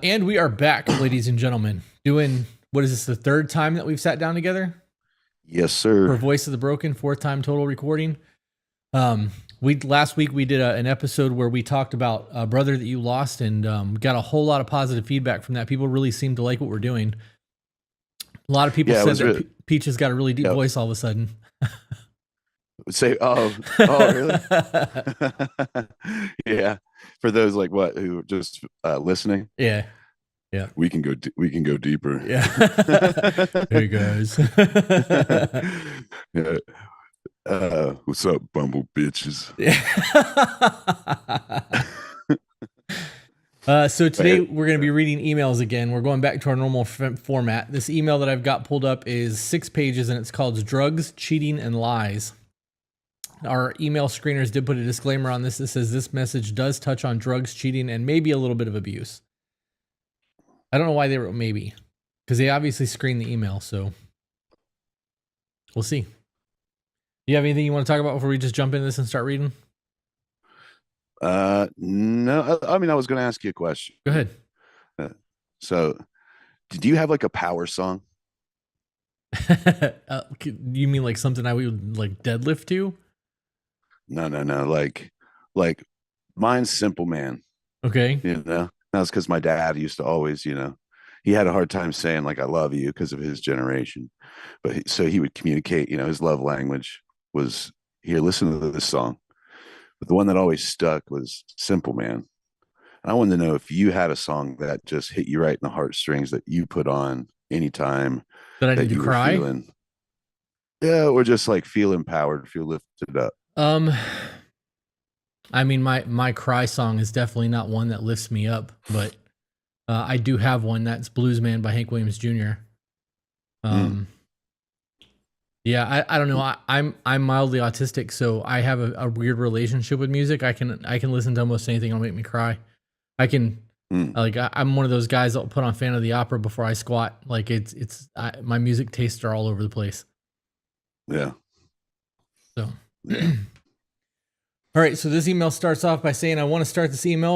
And we are back, ladies and gentlemen, doing, what is this, the third time that we've sat down together? Yes, For sir. Voice of the Broken, fourth time total recording. Last week we did an episode where we talked about a brother that you lost and got a whole lot of positive feedback from that. People really seem to like what we're doing. A lot of people said that Peach has got a really deep voice all of a sudden. Say, oh, really? Yeah. For those like what who are just listening. Yeah. We can go deeper. Yeah. Hey guys. Yeah. What's up, bumble bitches? Yeah. So today we're going to be reading emails again. We're going back to our normal format. This email that I've got pulled up is 6 pages and it's called Drugs, Cheating, and Lies. Our email screeners did put a disclaimer on this that says this message does touch on drugs, cheating, and maybe a little bit of abuse. I don't know why they wrote maybe, because they obviously screened the email, so we'll see. Do you have anything you want to talk about before we just jump into this and start reading? No. I mean, I was going to ask you a question. Go ahead. So, did you have like a power song? You mean like something I would like deadlift to? No. Like mine's Simple Man. Okay. You know, that's because my dad used to always, he had a hard time saying like I love you because of his generation, but so he would communicate. His love language was here. Listen to this song, but the one that always stuck was Simple Man. And I wanted to know if you had a song that just hit you right in the heartstrings that you put on anytime that I need to cry. Or just like feel empowered, feel lifted up. I mean, my cry song is definitely not one that lifts me up, but I do have one. That's Blues Man by Hank Williams Jr. Yeah, I don't know. I'm mildly autistic, so I have a weird relationship with music. I can listen to almost anything that'll make me cry. I can I'm one of those guys that'll put on Phantom of the Opera before I squat. Like my music tastes are all over the place. Yeah. So. Yeah. All right, so this email starts off by saying, I want to start this email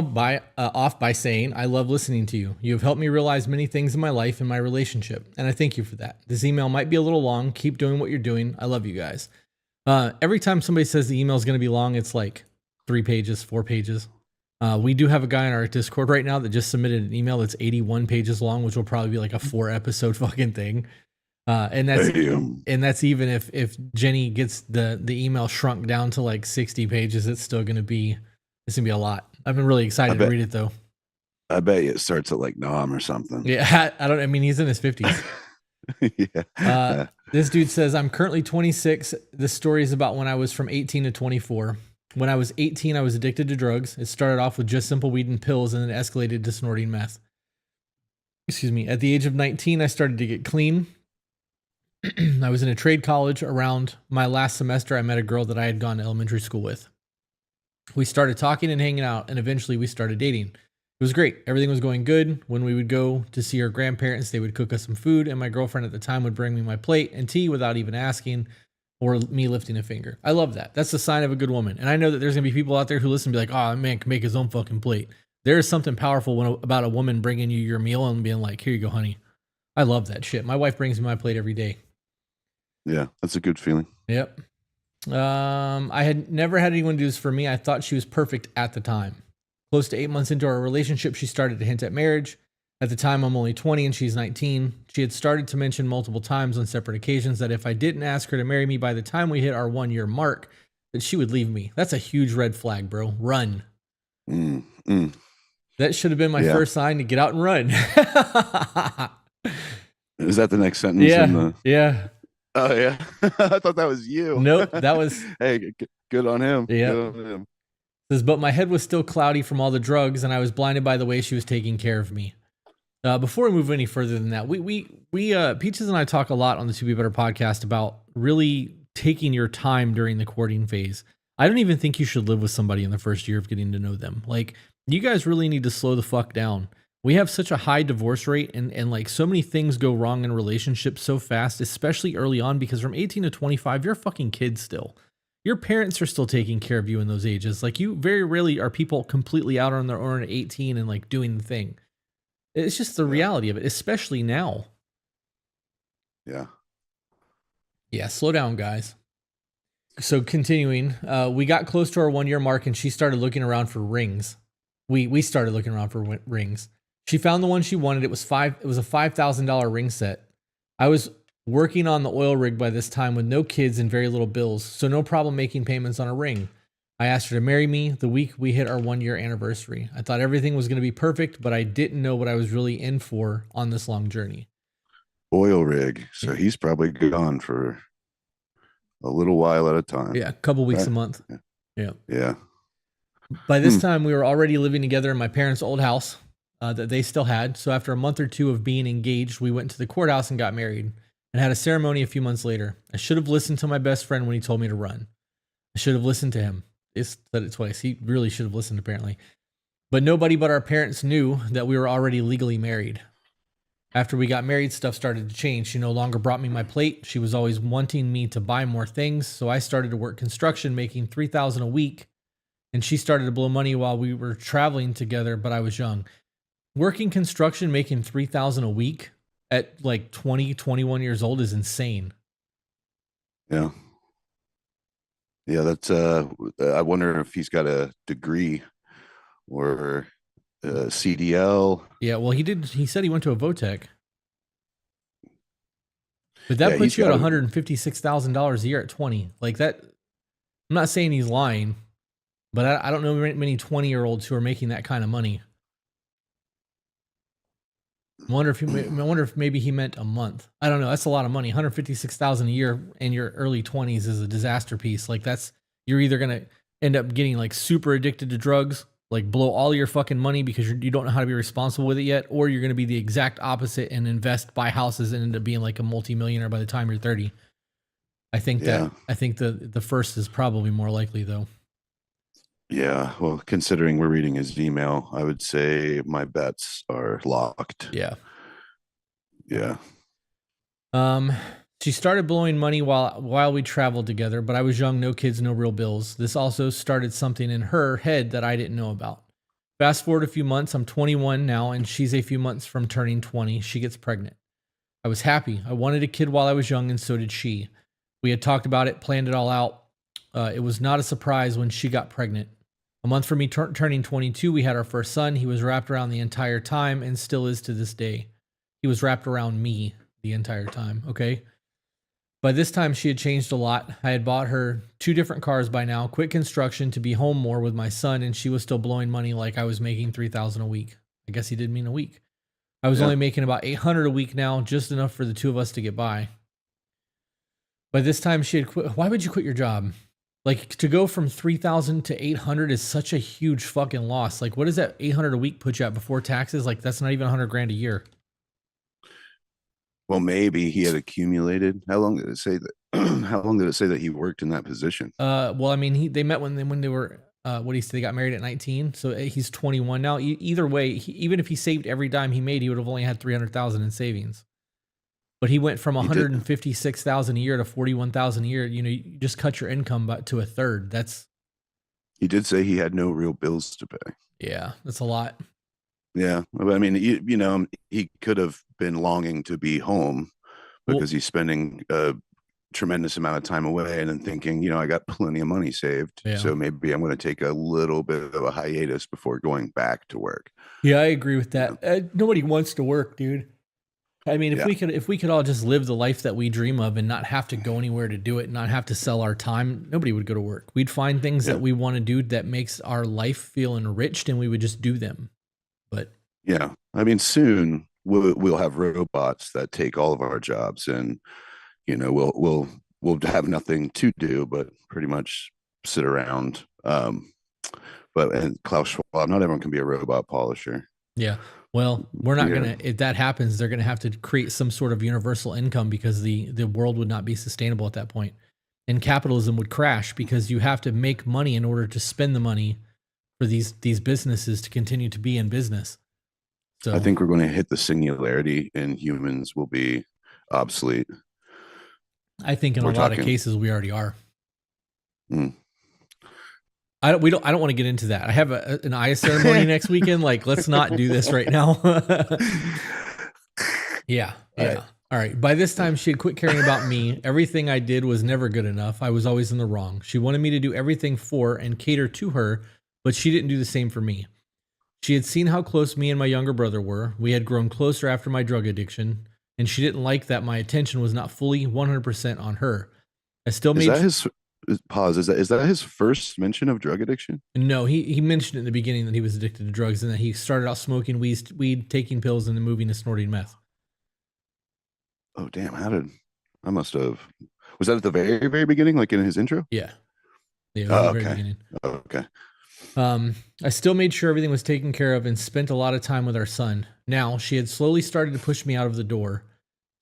off by saying, I love listening to you. You have helped me realize many things in my life and my relationship, and I thank you for that. This email might be a little long. Keep doing what you're doing. I love you guys. Every time somebody says the email is going to be long, it's like 3 pages, 4 pages. We do have a guy in our Discord right now that just submitted an email that's 81 pages long, which will probably be like a 4-episode fucking thing. And that's even if Jenny gets the email shrunk down to like 60 pages, it's gonna be a lot. I've been really excited to read it though. I bet it starts at like Nom or something. Yeah, I mean he's in his 50s. Yeah. This dude says, I'm currently 26. This story is about when I was from 18 to 24. When I was 18, I was addicted to drugs. It started off with just simple weed and pills and then escalated to snorting meth. Excuse me. At the age of 19, I started to get clean. I was in a trade college. Around my last semester, I met a girl that I had gone to elementary school with. We started talking and hanging out, and eventually we started dating. It was great. Everything was going good. When we would go to see her grandparents, they would cook us some food, and my girlfriend at the time would bring me my plate and tea without even asking or me lifting a finger. I love that. That's the sign of a good woman. And I know that there's going to be people out there who listen and be like, oh, man can make his own fucking plate. There is something powerful about a woman bringing you your meal and being like, here you go, honey. I love that shit. My wife brings me my plate every day. Yeah, that's a good feeling. Yep. I had never had anyone do this for me. I thought she was perfect at the time. Close to 8 months into our relationship, she started to hint at marriage. At the time, I'm only 20 and she's 19. She had started to mention multiple times on separate occasions that if I didn't ask her to marry me by the time we hit our 1-year mark, that she would leave me. That's a huge red flag, bro. Run. That should have been my first sign to get out and run. Is that the next sentence? Yeah. Oh, yeah. I thought that was you. Nope, that was... Hey, good on him. Yeah. Good on him. Says, but my head was still cloudy from all the drugs, and I was blinded by the way she was taking care of me. Before we move any further than that, we Peaches and I talk a lot on the To Be Better podcast about really taking your time during the courting phase. I don't even think you should live with somebody in the first year of getting to know them. Like, you guys really need to slow the fuck down. We have such a high divorce rate and like so many things go wrong in relationships so fast, especially early on, because from 18 to 25, you're a fucking kid still. Your parents are still taking care of you in those ages. Like, you very rarely are people completely out on their own at 18 and like doing the thing. It's just the Yeah. reality of it, especially now. Yeah. Yeah, slow down, guys. So continuing, we got close to our 1 year mark, and she started looking around for rings. We started looking around for rings. She found the one she wanted. It was a $5,000 ring set. I was working on the oil rig by this time with no kids and very little bills, so no problem making payments on a ring. I asked her to marry me the week we hit our 1 year anniversary. I thought everything was going to be perfect, but I didn't know what I was really in for on this long journey. Oil rig. So Yeah, he's probably gone for a little while at a time. yeah, a couple weeks Okay. a month. Yeah. Yeah. Yeah. By this Hmm. time, we were already living together in my parents' old house that they still had. So after a month or two of being engaged, we went to the courthouse and got married and had a ceremony a few months later. I should have listened to my best friend when he told me to run. I should have listened to him. He said it twice. He really should have listened, apparently. But nobody but our parents knew that we were already legally married. After we got married, stuff started to change. She no longer brought me my plate. She was always wanting me to buy more things. So I started to work construction, making $3,000 a week, and she started to blow money while we were traveling together, but I was young. Working construction, making $3,000 a week at like 20, 21 years old is insane. Yeah. Yeah. That's, I wonder if he's got a degree or CDL. Yeah, well, he said he went to a Votech, but that Yeah. He's puts you at got to, $156,000 a year at 20. Like that, I'm not saying he's lying, but I don't know many 20-year-olds who are making that kind of money. I wonder if maybe he meant a month. I don't know. That's a lot of money. 156,000 a year in your early 20s is a disaster piece. Like that's you're either gonna end up getting like super addicted to drugs, like blow all your fucking money because you don't know how to be responsible with it yet, or you're gonna be the exact opposite and invest, buy houses, and end up being like a multimillionaire by the time you're 30. yeah. I think the first is probably more likely though. Yeah. Well, considering we're reading his email, I would say my bets are locked. Yeah. Yeah. Um, she started blowing money while we traveled together, but I was young, no kids, no real bills. This also started something in her head that I didn't know about. Fast forward a few months, I'm 21 now, and she's a few months from turning 20. She gets pregnant. I was happy. I wanted a kid while I was young, and so did she. We had talked about it, planned it all out. It was not a surprise when she got pregnant. A month from me turning 22, we had our first son. He was wrapped around the entire time and still is to this day. He was wrapped around me the entire time. Okay. By this time, she had changed a lot. I had bought her 2 different cars by now, quit construction to be home more with my son, and she was still blowing money like I was making $3,000 a week. I guess he did mean a week. I was Yeah. only making about $800 a week now, just enough for the two of us to get by. By this time, she had quit. Why would you quit your job? Like to go from 3,000 to 800 is such a huge fucking loss. Like, what does that 800 a week put you at before taxes? Like, that's not even 100 grand a year. Well, maybe he had accumulated. How long did it say that? How long did it say that he worked in that position? Well, I mean, they met when they were what he said they got married at 19, so he's 21 now. Either way, even if he saved every dime he made, he would have only had 300,000 in savings. But he went from He did. 156,000 a year to 41,000 a year. You know, you just cut your income to a third. He did say he had no real bills to pay. Yeah, that's a lot. Yeah, but I mean, you know, he could have been longing to be home Well, because he's spending a tremendous amount of time away, and then thinking, you know, I got plenty of money saved, yeah. so maybe I'm going to take a little bit of a hiatus before going back to work. Yeah, I agree with You know? that. Nobody wants to work, dude. I mean, Yeah, if we could all just live the life that we dream of and not have to go anywhere to do it, not have to sell our time, nobody would go to work. We'd find things yeah, that we want to do that makes our life feel enriched, and we would just do them. But yeah. I mean, soon we'll have robots that take all of our jobs, and you know, we'll have nothing to do but pretty much sit around. But and Klaus Schwab, not everyone can be a robot polisher. yeah, well, we're not Yeah, gonna. If that happens, they're gonna have to create some sort of universal income because the world would not be sustainable at that point, and capitalism would crash because you have to make money in order to spend the money for these businesses to continue to be in business. I So think we're going to hit the singularity, and humans will be obsolete. I think in a We're lot of talking. cases we already are. Mm, I don't want to get into that. I have an eye ceremony next weekend. Like, let's not do this right now. Yeah. All right. Yeah. All right. By this time, she had quit caring about me. Everything I did was never good enough. I was always in the wrong. She wanted me to do everything for and cater to her, but she didn't do the same for me. She had seen how close me and my younger brother were. We had grown closer after my drug addiction, and she didn't like that my attention was not fully 100% on her. I still Is made that his pause? Is that his first mention of drug addiction? No, he mentioned in the beginning that he was addicted to drugs and that he started out smoking weed, taking pills, and then moving to snorting meth. Oh damn! I must have? Was that at the very very beginning, like in his intro? Yeah. Yeah, it was at Oh, the very okay. beginning. Okay. I still made sure everything was taken care of and spent a lot of time with our son. Now, she had slowly started to push me out of the door.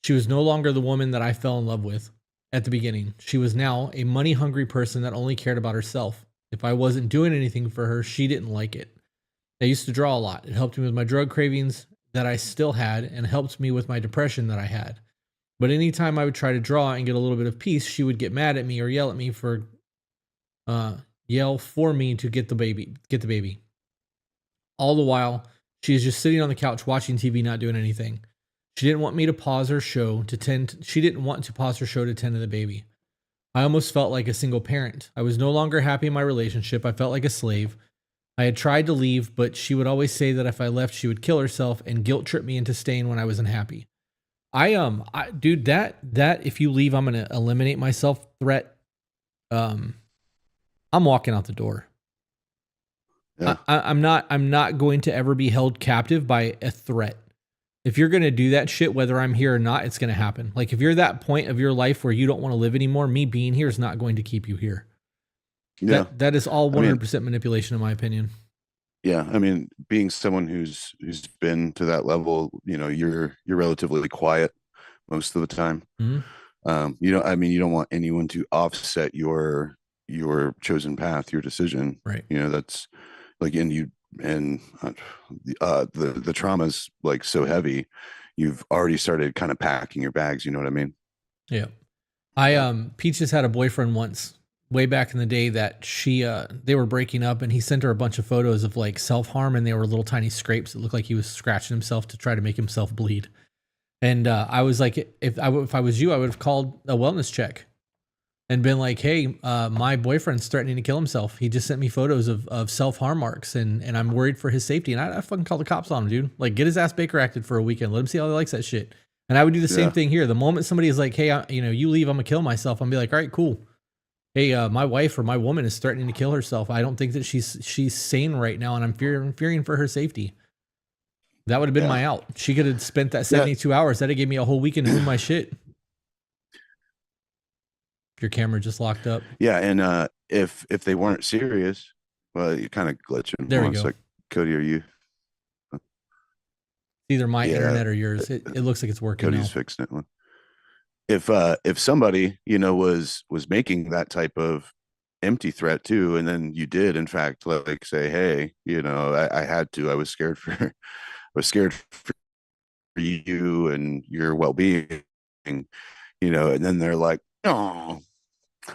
She was no longer the woman that I fell in love with at the beginning. She was now a money hungry person that only cared about herself. If I wasn't doing anything for her, she didn't like it. I used to draw a lot. It helped me with my drug cravings that I still had and helped me with my depression that I had. But anytime I would try to draw and get a little bit of peace, she would get mad at me or yell at me yell for me to get the baby. All the while, she is just sitting on the couch watching TV, not doing anything. She didn't want me to pause her show to tend. She didn't want to pause her show to tend to the baby. I almost felt like a single parent. I was no longer happy in my relationship. I felt like a slave. I had tried to leave, but she would always say that if I left, she would kill herself and guilt trip me into staying when I was unhappy. Dude, that if you leave, I'm gonna eliminate myself threat. I'm walking out the door. Yeah. I'm not going to ever be held captive by a threat. If you're gonna do that shit, whether I'm here or not, it's gonna happen. Like if you're that point of your life where you don't want to live anymore, me being here is not going to keep you here. Yeah. That is all I mean, 100% manipulation, in my opinion. yeah. I mean, being someone who's been to that level, you're relatively quiet most of the time. Mhm. You don't want anyone to offset your chosen path, your decision. Right. That's like, the trauma's like so heavy. You've already started kind of packing your bags. You know what I mean? Yeah. Yeah. Peaches had a boyfriend once, way back in the day, that they were breaking up, and he sent her a bunch of photos of like self-harm, and they were little tiny scrapes. It looked like he was scratching himself to try to make himself bleed. And I was like, if I was you, I would have called a wellness check and been like, hey, my boyfriend's threatening to kill himself. He just sent me photos of self-harm marks, and I'm worried for his safety. And I fucking called the cops on him, dude. Like, get his ass Baker acted for a weekend. Let him see how he likes that shit. And I would do the same Yeah. thing here. The moment somebody is like, hey, you leave, I'm gonna kill myself. I'm be like, all right, cool. Hey, my wife or my woman is threatening to kill herself. I don't think that she's sane right now, and I'm fearing for her safety. That would have been Yeah. my out. She could have spent that Yeah. 72 hours. That'd have gave me a whole weekend to move my shit. Your camera just locked up. Yeah. And if they weren't serious, well, you're kind of glitching. There we Hold on a go. sec. Cody, are you? Either my Yeah. internet or yours. It looks like it's working Cody's now. fixing it. If somebody was making that type of empty threat too, and then you did in fact like say, hey, I had to, I was scared for you and your well-being, and then they're like, oh,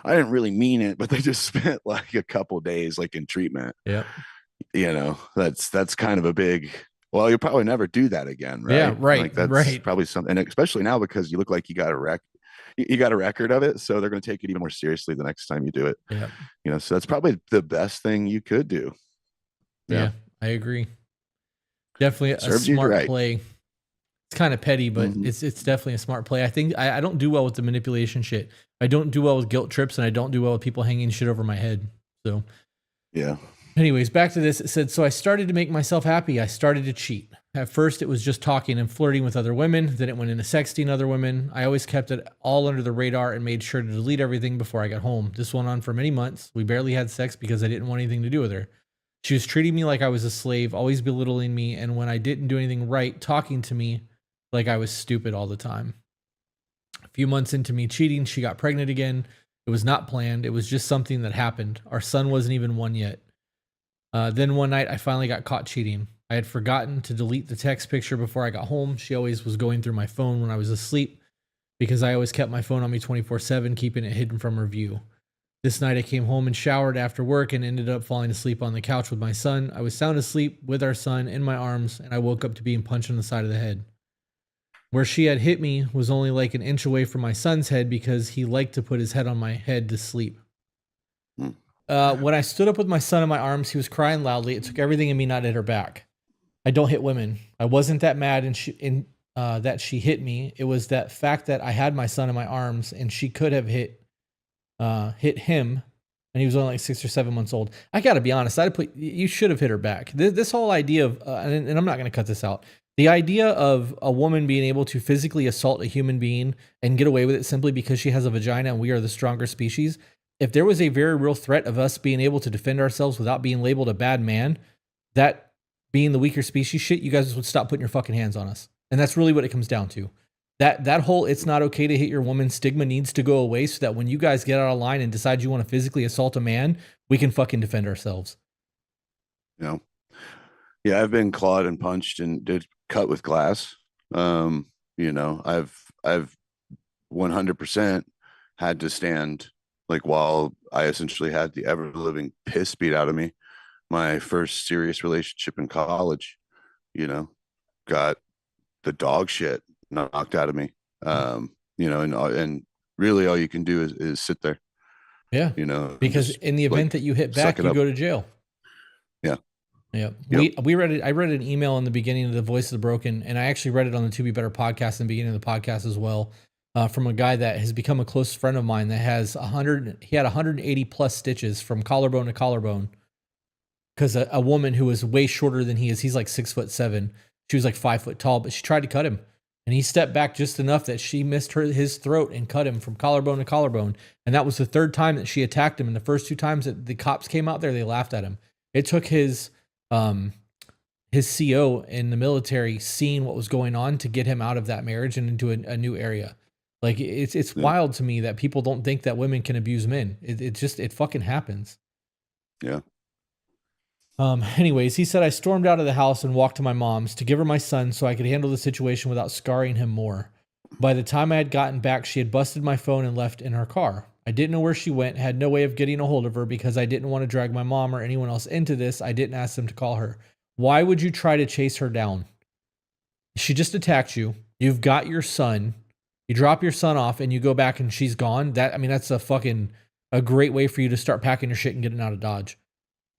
I didn't really mean it, but they just spent like a couple days like in treatment. Yep. That's kind of a big, well, you'll probably never do that again, right? Yeah, right, Like that's right. probably something, and especially now because you look like you got a record of it, so they're going to take it even more seriously the next time you do it. Yeah. So that's probably the best thing you could do. Yeah, I agree. Definitely a Served you smart right. play. It's kind of petty, but Mhm. it's definitely a smart play. I think I don't do well with the manipulation shit. I don't do well with guilt trips, and I don't do well with people hanging shit over my head. So Yeah. anyways, back to this. It said, so I started to make myself happy. I started to cheat. At first, it was just talking and flirting with other women. Then it went into sexting other women. I always kept it all under the radar and made sure to delete everything before I got home. This went on for many months. We barely had sex because I didn't want anything to do with her. She was treating me like I was a slave, always belittling me, and when I didn't do anything right, talking to me like I was stupid all the time. A few months into me cheating, she got pregnant again. It was not planned. It was just something that happened. Our son wasn't even one yet. Then one night, I finally got caught cheating. I had forgotten to delete the text picture before I got home. She always was going through my phone when I was asleep because I always kept my phone on me 24/7, keeping it hidden from her view. This night I came home and showered after work and ended up falling asleep on the couch with my son. I was sound asleep with our son in my arms, and I woke up to being punched on the side of the head. Where she had hit me was only like an inch away from my son's head because he liked to put his head on my head to sleep. Hmm. When I stood up with my son in my arms, he was crying loudly. It took everything in me not to hit her back. I don't hit women. I wasn't that mad that she hit me. It was that fact that I had my son in my arms and she could have hit him, and he was only like 6 or 7 months old. I got to be honest. You should have hit her back. This whole idea of, and I'm not going to cut this out. The idea of a woman being able to physically assault a human being and get away with it simply because she has a vagina and we are the stronger species. If there was a very real threat of us being able to defend ourselves without being labeled a bad man, that being the weaker species shit, you guys would stop putting your fucking hands on us. And that's really what it comes down to. That whole it's not okay to hit your woman stigma needs to go away so that when you guys get out of line and decide you want to physically assault a man, we can fucking defend ourselves. You know, yeah, I've been clawed and punched and did cut with glass. You know, I've 100% had to stand like while I essentially had the ever living piss beat out of me. My first serious relationship in college, you know, got the dog shit knocked out of me. You know, and really all you can do is sit there. Yeah. You know, because in the event that you hit back, you go to jail. Yeah. Yeah. Yep. We read it. I read an email in the beginning of the Voice of the Broken, and I actually read it on the To Be Better podcast in the beginning of the podcast as well, from a guy that has become a close friend of mine that has he had 180 plus stitches from collarbone to collarbone. Because a woman who was way shorter than he is, he's like 6'7". She was like 5 foot tall, but she tried to cut him. And he stepped back just enough that she missed his throat and cut him from collarbone to collarbone. And that was the third time that she attacked him. And the first 2 times that the cops came out there, they laughed at him. It took his CO in the military seeing what was going on to get him out of that marriage and into a new area. Like it's wild to me that people don't think that women can abuse men. It fucking happens. Yeah. Anyways, he said I stormed out of the house and walked to my mom's to give her my son so I could handle the situation without scarring him more. By the time I had gotten back, she had busted my phone and left in her car. I didn't know where she went, had no way of getting a hold of her because I didn't want to drag my mom or anyone else into this. I didn't ask them to call her. Why would you try to chase her down? She just attacked you. You've got your son. You drop your son off and you go back and she's gone. That's a great way for you to start packing your shit and getting out of Dodge.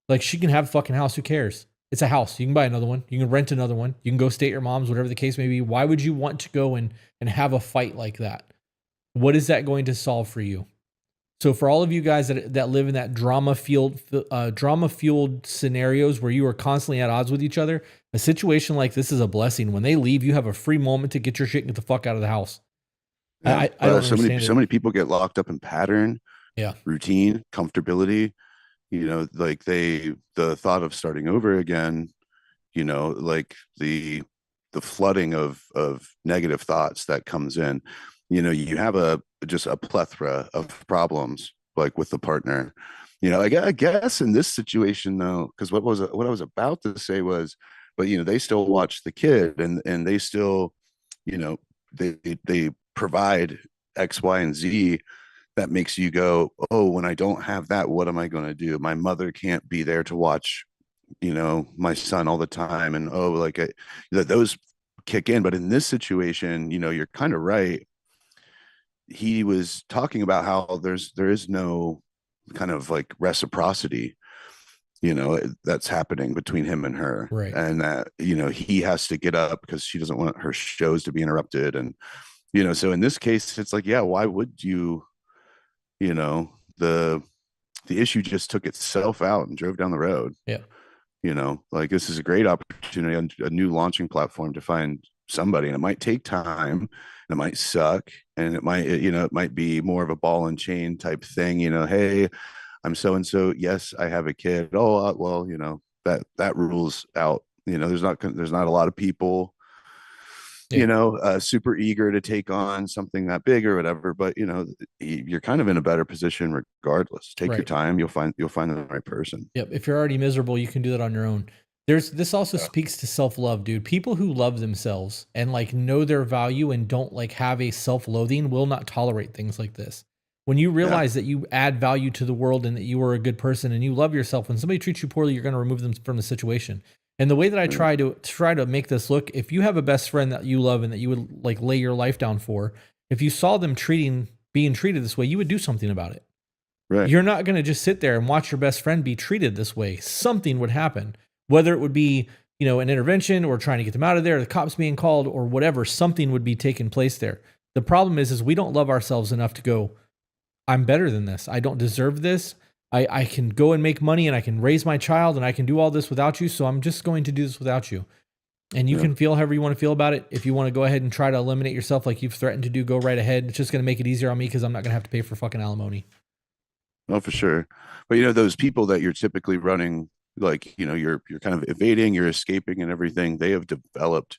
Like, she can have a fucking house. Who cares? It's a house. You can buy another one. You can rent another one. You can go stay at your mom's, whatever the case may be. Why would you want to go and have a fight like that? What is that going to solve for you? So for all of you guys that live in that drama-fueled scenarios where you are constantly at odds with each other, a situation like this is a blessing. When they leave, you have a free moment to get your shit and get the fuck out of the house. Yeah. I don't understand so many people get locked up in pattern, routine, comfortability. You know, like the thought of starting over again, you know, like the flooding of negative thoughts that comes in, you know, you have just a plethora of problems like with the partner. You know, I guess in this situation though, because what I was about to say was, but you know, they still watch the kid and they still, you know, they provide X, Y, and Z that makes you go, oh, when I don't have that, what am I going to do? My mother can't be there to watch, you know, my son all the time. And those kick in. But in this situation, you know, you're kind of right. He was talking about how there is no kind of like reciprocity, you know, that's happening between him and her. Right. And that, you know, he has to get up because she doesn't want her shows to be interrupted. And, you know, so in this case, it's like, yeah, why would you? You know, the issue just took itself out and drove down the road. Yeah. You know, like this is a great opportunity, a new launching platform to find somebody, and it might take time, and it might suck, and it might be more of a ball and chain type thing. You know, hey, I'm so and so. Yes, I have a kid. Oh, well, you know, that rules out. You know, there's not a lot of people you know, super eager to take on something that big or whatever. But you know, you're kind of in a better position regardless. Take your time; you'll find the right person. Yep. If you're already miserable, you can do that on your own. This also speaks to self-love, dude. People who love themselves and like know their value and don't like have a self-loathing will not tolerate things like this. When you Yeah. realize that you add value to the world and that you are a good person and you love yourself, when somebody treats you poorly, you're going to remove them from the situation. And the way that I Right. try to make this look, if you have a best friend that you love and that you would like lay your life down for, if you saw them being treated this way, you would do something about it. Right. You're not going to just sit there and watch your best friend be treated this way. Something would happen, whether it would be, an intervention or trying to get them out of there, the cops being called or whatever, something would be taking place there. The problem is we don't love ourselves enough to go, I'm better than this. I don't deserve this. I can go and make money and I can raise my child and I can do all this without you. So I'm just going to do this without you. And you Yeah. can feel however you want to feel about it. If you want to go ahead and try to eliminate yourself like you've threatened to do, go right ahead. It's just going to make it easier on me because I'm not going to have to pay for fucking alimony. Oh, for sure. But those people that you're typically running, like, you're kind of evading, you're escaping and everything, they have developed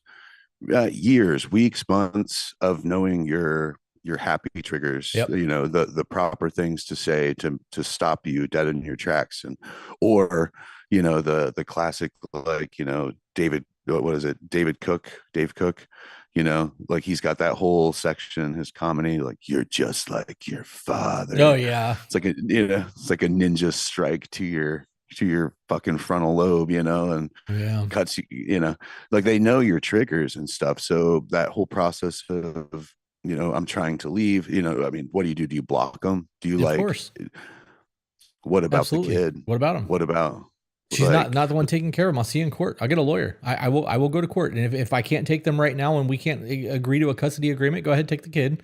years, weeks, months of knowing your happy triggers, Yep. the proper things to say to stop you dead in your tracks. And or the classic, like, David, what is it, Dave Cook, like he's got that whole section, his comedy, like, you're just like your father. Oh yeah. It's like it's like a ninja strike to your fucking frontal lobe, and Yeah. cuts you, like they know your triggers and stuff. So that whole process of, I'm trying to leave, I mean, what do? Do you block them? Do you, Of like, course. what about Absolutely. the kid? What about him? What about, She's like, not the one taking care of him. I'll see you in court. I'll get a lawyer. I will go to court. And if I can't take them right now and we can't agree to a custody agreement, go ahead and take the kid.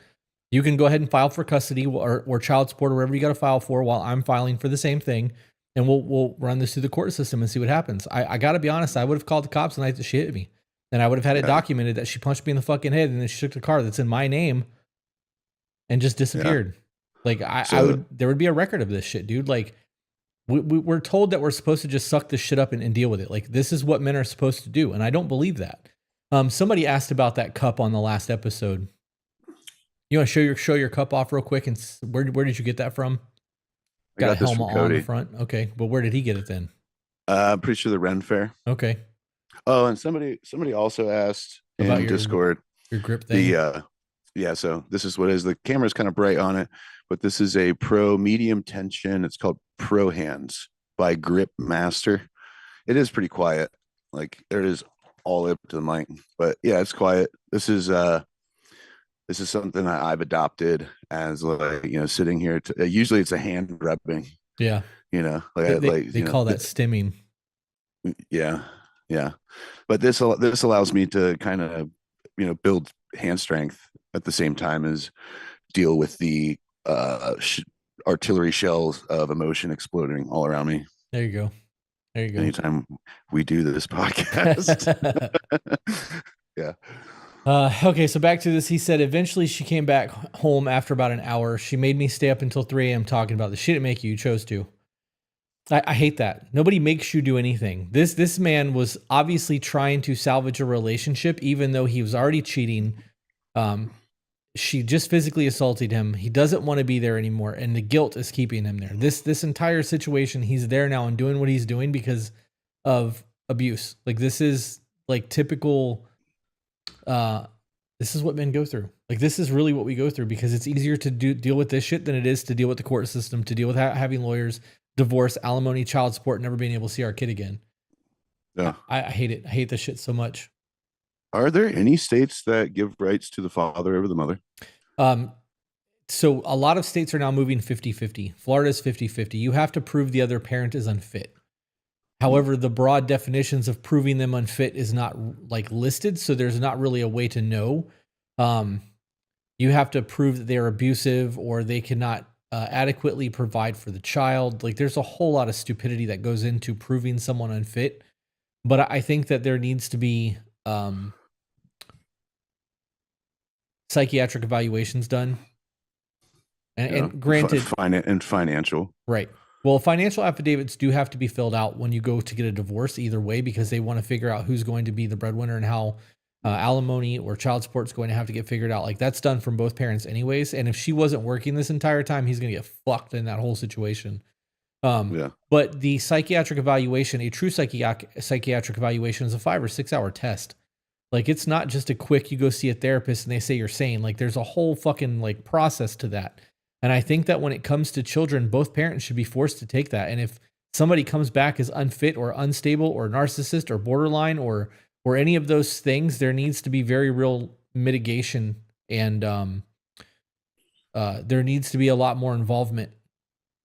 You can go ahead and file for custody or child support or whatever you got to file for while I'm filing for the same thing. And we'll run this through the court system and see what happens. I got to be honest. I would have called the cops the night that she hit me. And I would have had it documented that she punched me in the fucking head and then she took the car that's in my name and just disappeared. Like there would be a record of this shit, dude. Like we're told that we're supposed to just suck this shit up and deal with it. Like this is what men are supposed to do. And I don't believe that. Somebody asked about that cup on the last episode. You want to show your cup off real quick? And where did you get that from? Got a helmet on the front. Okay. But where did he get it then? I'm pretty sure the Ren Fair. Okay. Oh, and somebody also asked about in Discord your grip thing. So this is what it is. The camera's kind of bright on it, but this is a pro medium tension. It's called Pro Hands by Grip Master. It is pretty quiet. Like there is all up to the mic, but yeah, it's quiet. This is something that I've adopted as, like, sitting here. Usually it's a hand rubbing. Yeah. They call that stimming. Yeah. Yeah. But this allows me to kind of, build hand strength at the same time as deal with the artillery shells of emotion exploding all around me. There you go. Anytime we do this podcast. Yeah. Okay, so back to this. He said eventually she came back home after about an hour. She made me stay up until 3 a.m. talking about this. She didn't make you chose to. I hate that. Nobody makes you do anything. This man was obviously trying to salvage a relationship, even though he was already cheating. She just physically assaulted him. He doesn't want to be there anymore, and the guilt is keeping him there. This entire situation, he's there now and doing what he's doing because of abuse. Like this is like typical. This is what men go through. Like this is really what we go through because it's easier to deal with this shit than it is to deal with the court system, to deal with having lawyers, divorce, alimony, child support, never being able to see our kid again. Yeah. I hate it. I hate this shit so much. Are there any states that give rights to the father over the mother? So a lot of states are now moving 50-50. Florida's 50-50. You have to prove the other parent is unfit. However, the broad definitions of proving them unfit is not like listed. So there's not really a way to know. You have to prove that they're abusive or they cannot adequately provide for the child. Like there's a whole lot of stupidity that goes into proving someone unfit. But I think that there needs to be psychiatric evaluations done. And granted, and financial. Right. Well, financial affidavits do have to be filled out when you go to get a divorce either way, because they want to figure out who's going to be the breadwinner and how alimony or child support is going to have to get figured out. Like that's done from both parents anyways. And if she wasn't working this entire time, he's going to get fucked in that whole situation. But the psychiatric evaluation, a true psychiatric evaluation is a 5 or 6 hour test. Like it's not just a quick, you go see a therapist and they say you're sane. Like there's a whole fucking like process to that. And I think that when it comes to children, both parents should be forced to take that. And if somebody comes back as unfit or unstable or narcissist or borderline or any of those things, there needs to be very real mitigation, and there needs to be a lot more involvement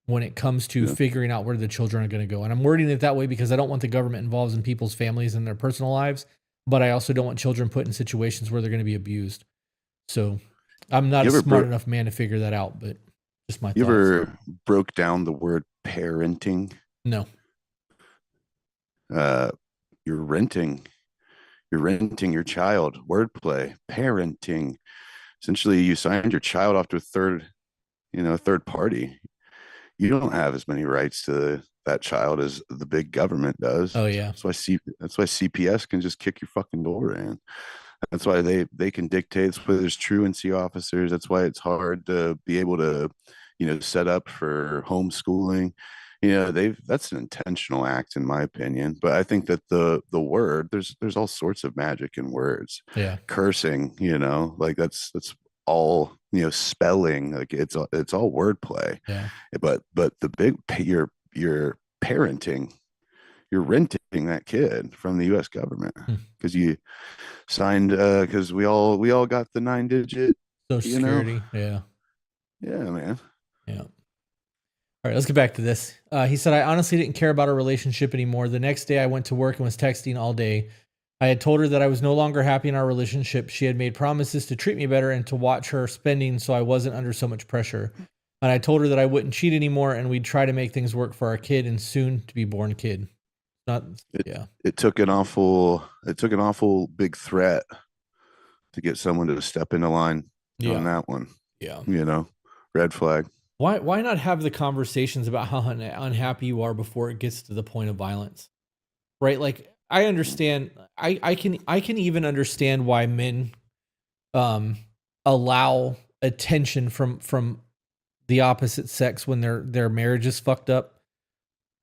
when it comes to Yeah. figuring out where the children are going to go. And I'm wording it that way because I don't want the government involved in people's families and their personal lives, but I also don't want children put in situations where they're going to be abused. So I'm not You a ever smart broke enough man to figure that out, but just my you thoughts. ever broke down the word parenting? No. Uh, you're renting. You're renting your child. Wordplay. Parenting. Essentially, you signed your child off to a third party. You don't have as many rights to that child as the big government does. Oh yeah. That's why CPS can just kick your fucking door in. That's why they can dictate. That's why there's truancy officers. That's why it's hard to be able to, set up for homeschooling. That's an intentional act in my opinion. But I think that the word there's all sorts of magic in words. Yeah. Cursing, like that's all spelling, like it's all wordplay. Yeah. But the big you're parenting, you're renting that kid from the U.S. government Hmm. because you signed because we all got the 9-digit. Social Security. Yeah. Yeah, man. Yeah. All right, let's get back to this. He said, I honestly didn't care about our relationship anymore. The next day I went to work and was texting all day. I had told her that I was no longer happy in our relationship. She had made promises to treat me better and to watch her spending so I wasn't under so much pressure. And I told her that I wouldn't cheat anymore and we'd try to make things work for our kid and soon to be born kid. Yeah. It took an awful big threat to get someone to step into line on that one. Yeah. Red flag. Why not have the conversations about how unhappy you are before it gets to the point of violence? Right? Like I understand I can even understand why men allow attention from the opposite sex when their marriage is fucked up.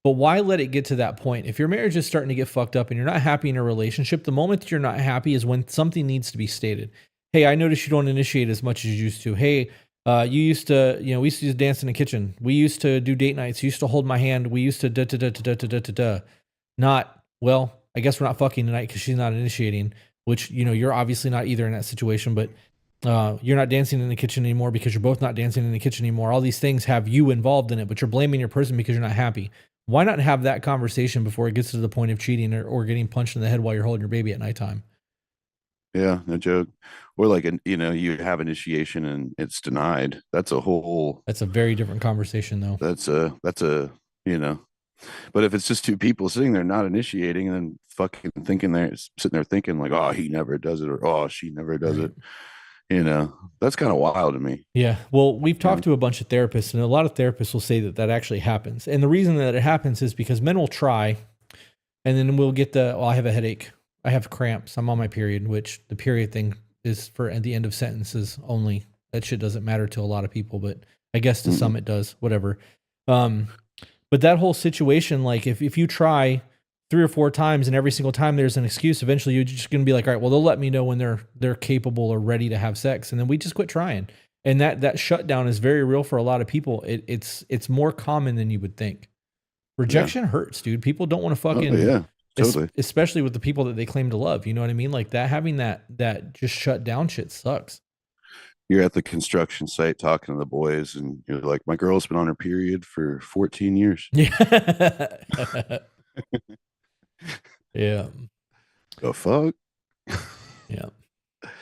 But why let it get to that point? If your marriage is starting to get fucked up and you're not happy in a relationship, the moment that you're not happy is when something needs to be stated. Hey, I noticed you don't initiate as much as you used to. Hey, you used to, we used to dance in the kitchen. We used to do date nights. You used to hold my hand. We used to da da da da da da da da. Not, well, I guess we're not fucking tonight because she's not initiating, which, you're obviously not either in that situation, but you're not dancing in the kitchen anymore because you're both not dancing in the kitchen anymore. All these things have you involved in it, but you're blaming your person because you're not happy. Why not have that conversation before it gets to the point of cheating or getting punched in the head while you're holding your baby at nighttime? Yeah, no joke. Or like you have initiation and it's denied. That's a very different conversation though. That's a but if it's just two people sitting there not initiating and then fucking sitting there thinking like, oh, he never does it, or oh, she never does Right. it, that's kind of wild to me. Yeah. Well, we've talked to a bunch of therapists, and a lot of therapists will say that actually happens. And the reason that it happens is because men will try, and then we'll get I have a headache. I have cramps. I'm on my period, which the period thing is for at the end of sentences only. That shit doesn't matter to a lot of people, but I guess to some it does, whatever. But that whole situation, like if you try 3 or 4 times and every single time there's an excuse, eventually you're just going to be like, all right, well, they'll let me know when they're capable or ready to have sex. And then we just quit trying. And that shutdown is very real for a lot of people. It's more common than you would think. Rejection hurts, dude. People don't want to fucking, yeah, totally. Especially with the people that they claim to love. You know what I mean? Like that, having that just shut down shit sucks. You're at the construction site talking to the boys and you're like, my girl's been on her period for 14 years. Yeah. Yeah. The fuck? Yeah.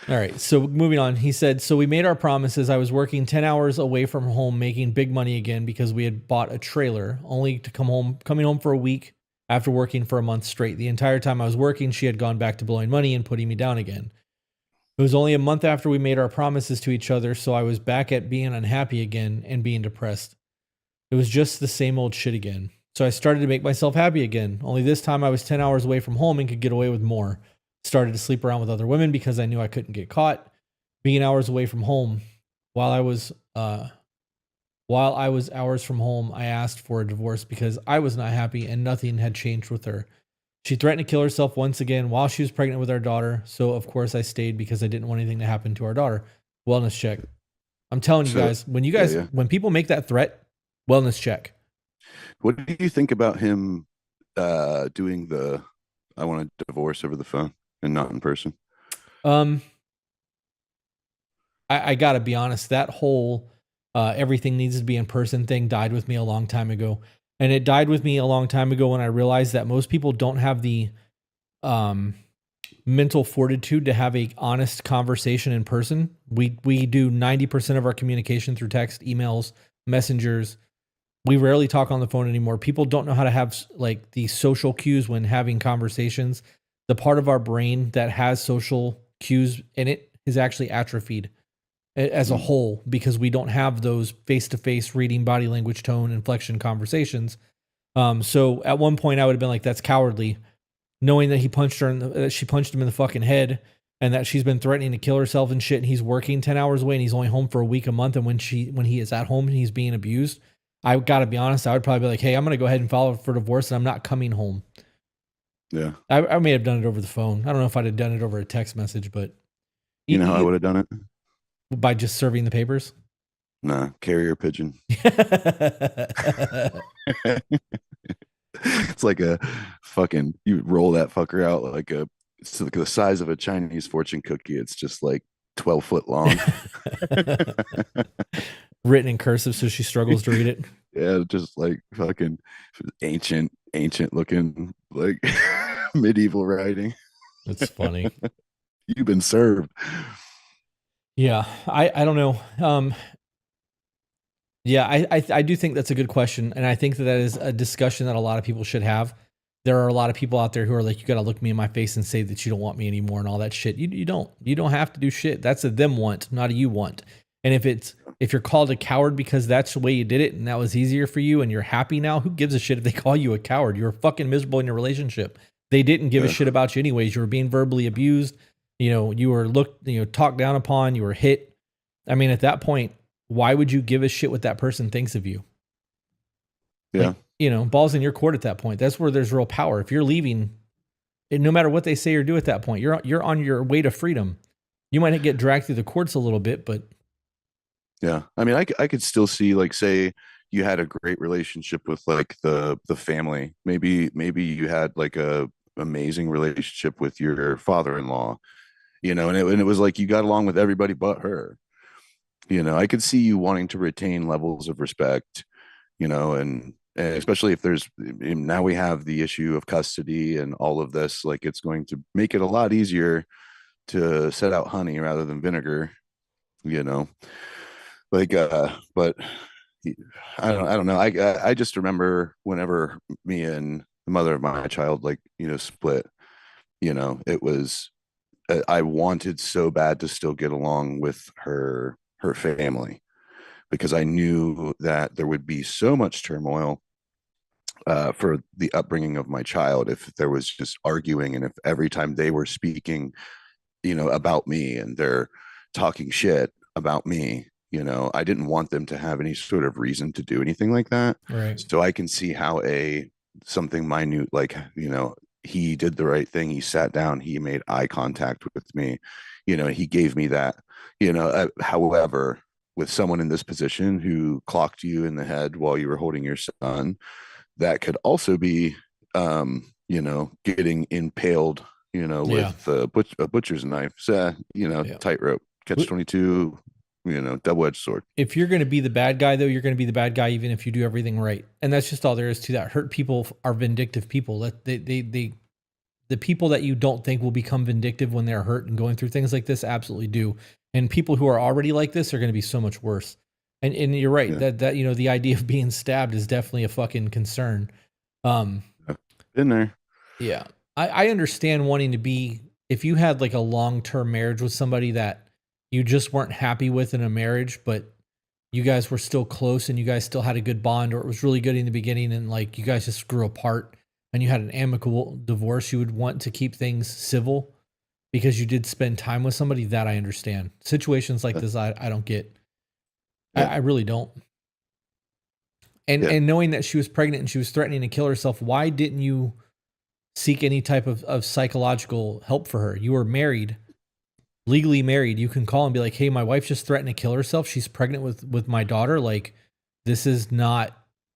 All right. So moving on, he said, so we made our promises. I was working 10 hours away from home, making big money again because we had bought a trailer, only to coming home for a week after working for a month straight. The entire time I was working, she had gone back to blowing money and putting me down again. It was only a month after we made our promises to each other, so I was back at being unhappy again and being depressed. It was just the same old shit again. So I started to make myself happy again. Only this time I was 10 hours away from home and could get away with more. Started to sleep around with other women because I knew I couldn't get caught. Being hours away from home, while I was hours from home, I asked for a divorce because I was not happy and nothing had changed with her. She threatened to kill herself once again while she was pregnant with our daughter. So of course I stayed because I didn't want anything to happen to our daughter. Wellness check. I'm telling you So guys, yeah, yeah. when people make that threat, wellness check. What do you think about him doing the I want a divorce over the phone and not in person? Um, I gotta be honest, that whole everything needs to be in person thing died with me a long time ago. And it died with me a long time ago when I realized that most people don't have the um mental fortitude to have a honest conversation in person. We do 90% of our communication through text, emails, messengers. We rarely talk on the phone anymore. People don't know how to have like the social cues when having conversations. The part of our brain that has social cues in it is actually atrophied as a Mm, whole because we don't have those face-to-face reading body language, tone, inflection conversations. So at one point I would have been like, that's cowardly, knowing that he punched her she punched him in the fucking head, and that she's been threatening to kill herself and shit. And he's working 10 hours away and he's only home for a week, a month. And when he is at home and he's being abused, I gotta be honest, I would probably be like, hey, I'm gonna go ahead and file for divorce and I'm not coming home. yeah. I may have done it over the phone. I don't know if I'd have done it over a text message, but You know how I you, would have done it? by just serving the papers. Nah, carrier pigeon. It's like a fucking you roll that fucker out like a it's like the size of a Chinese fortune cookie. It's just like 12 foot long. Written in cursive so she struggles to read it. Yeah, just like fucking ancient looking like medieval writing. It's funny. You've been served. Yeah, I don't know. Yeah, I do think that's a good question, and I think that is a discussion that a lot of people should have. There are a lot of people out there who are like, you got to look me in my face and say that you don't want me anymore and all that shit. You don't have to do shit. That's a them want, not a you want. And if you're called a coward because that's the way you did it and that was easier for you and you're happy now, who gives a shit if they call you a coward? You were fucking miserable in your relationship. They didn't give a Yeah, shit about you anyways. You were being verbally abused. You were talked down upon. You were hit. I mean, at that point, why would you give a shit what that person thinks of you? yeah, Like, balls in your court at that point. That's where there's real power. If you're leaving, no matter what they say or do at that point, you're on your way to freedom. You might get dragged through the courts a little bit, but yeah. I mean, I could still see like say you had a great relationship with like the family. Maybe you had like a amazing relationship with your father-in-law, and it was like you got along with everybody but her. I could see you wanting to retain levels of respect, and especially if there's now we have the issue of custody and all of this, like it's going to make it a lot easier to set out honey rather than vinegar, you know. But I don't know. I just remember whenever me and the mother of my child like split, it was I wanted so bad to still get along with her family because I knew that there would be so much turmoil for the upbringing of my child if there was just arguing and if every time they were speaking, about me and they're talking shit about me, I didn't want them to have any sort of reason to do anything like that. right. So I can see how something minute like, he did the right thing. He sat down, he made eye contact with me, he gave me that, however, with someone in this position who clocked you in the head while you were holding your son, that could also be, getting impaled, Yeah. with a butcher's knife. So, Yeah. tightrope, catch 22, double-edged sword. If you're going to be the bad guy, though, you're going to be the bad guy even if you do everything right. And that's just all there is to that. Hurt people are vindictive people. That the people that you don't think will become vindictive when they're hurt and going through things like this absolutely do. And people who are already like this are going to be so much worse. And you're right Yeah. that the idea of being stabbed is definitely a fucking concern. Um, Been there. yeah, I understand wanting to be, if you had like a long-term marriage with somebody that you just weren't happy with in a marriage, but you guys were still close and you guys still had a good bond, or it was really good in the beginning and like you guys just grew apart and you had an amicable divorce, you would want to keep things civil because you did spend time with somebody. That I understand. Situations like this, I don't get. Yeah. I really don't. And Yeah. and knowing that she was pregnant and she was threatening to kill herself, why didn't you seek any type of psychological help for her? You were married. legally married, you can call and be like, hey, my wife just threatened to kill herself. She's pregnant with my daughter. Like, this is not,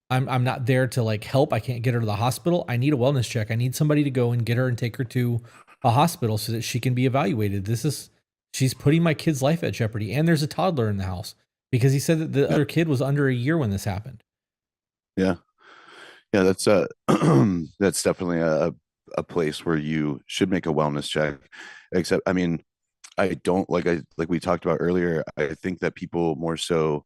I'm not there to like help. I can't get her to the hospital. I need a wellness check. I need somebody to go and get her and take her to a hospital so that she can be evaluated. She's putting my kid's life at jeopardy. And there's a toddler in the house because he said that the Yeah. other kid was under a year when this happened. Yeah. Yeah. That's that's definitely a place where you should make a wellness check. Except, I mean, I don't like we talked about earlier. I think that people more so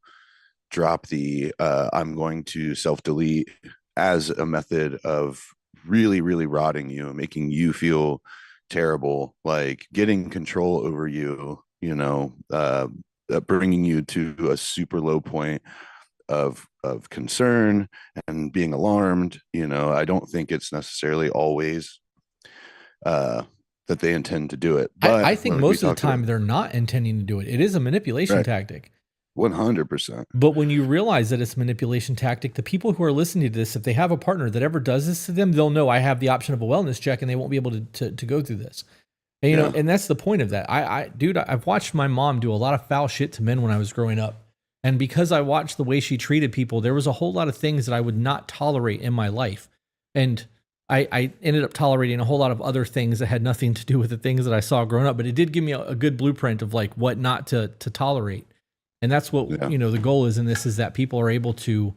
drop the I'm going to self delete as a method of really, really rotting you, making you feel terrible, like getting control over you, bringing you to a super low point of concern and being alarmed. I don't think it's necessarily always uh, that they intend to do it, I but think like we most of the talked about, time they're not intending to do it. It is a manipulation right, tactic. 100%. But when you realize that it's a manipulation tactic, the people who are listening to this, if they have a partner that ever does this to them, they'll know I have the option of a wellness check and they won't be able to go through this. And, Yeah. and that's the point of that. Dude, I've watched my mom do a lot of foul shit to men when I was growing up. And because I watched the way she treated people, there was a whole lot of things that I would not tolerate in my life. And I ended up tolerating a whole lot of other things that had nothing to do with the things that I saw growing up. But it did give me a good blueprint of like what not to tolerate. And that's what, Yeah. the goal is in this, is that people are able to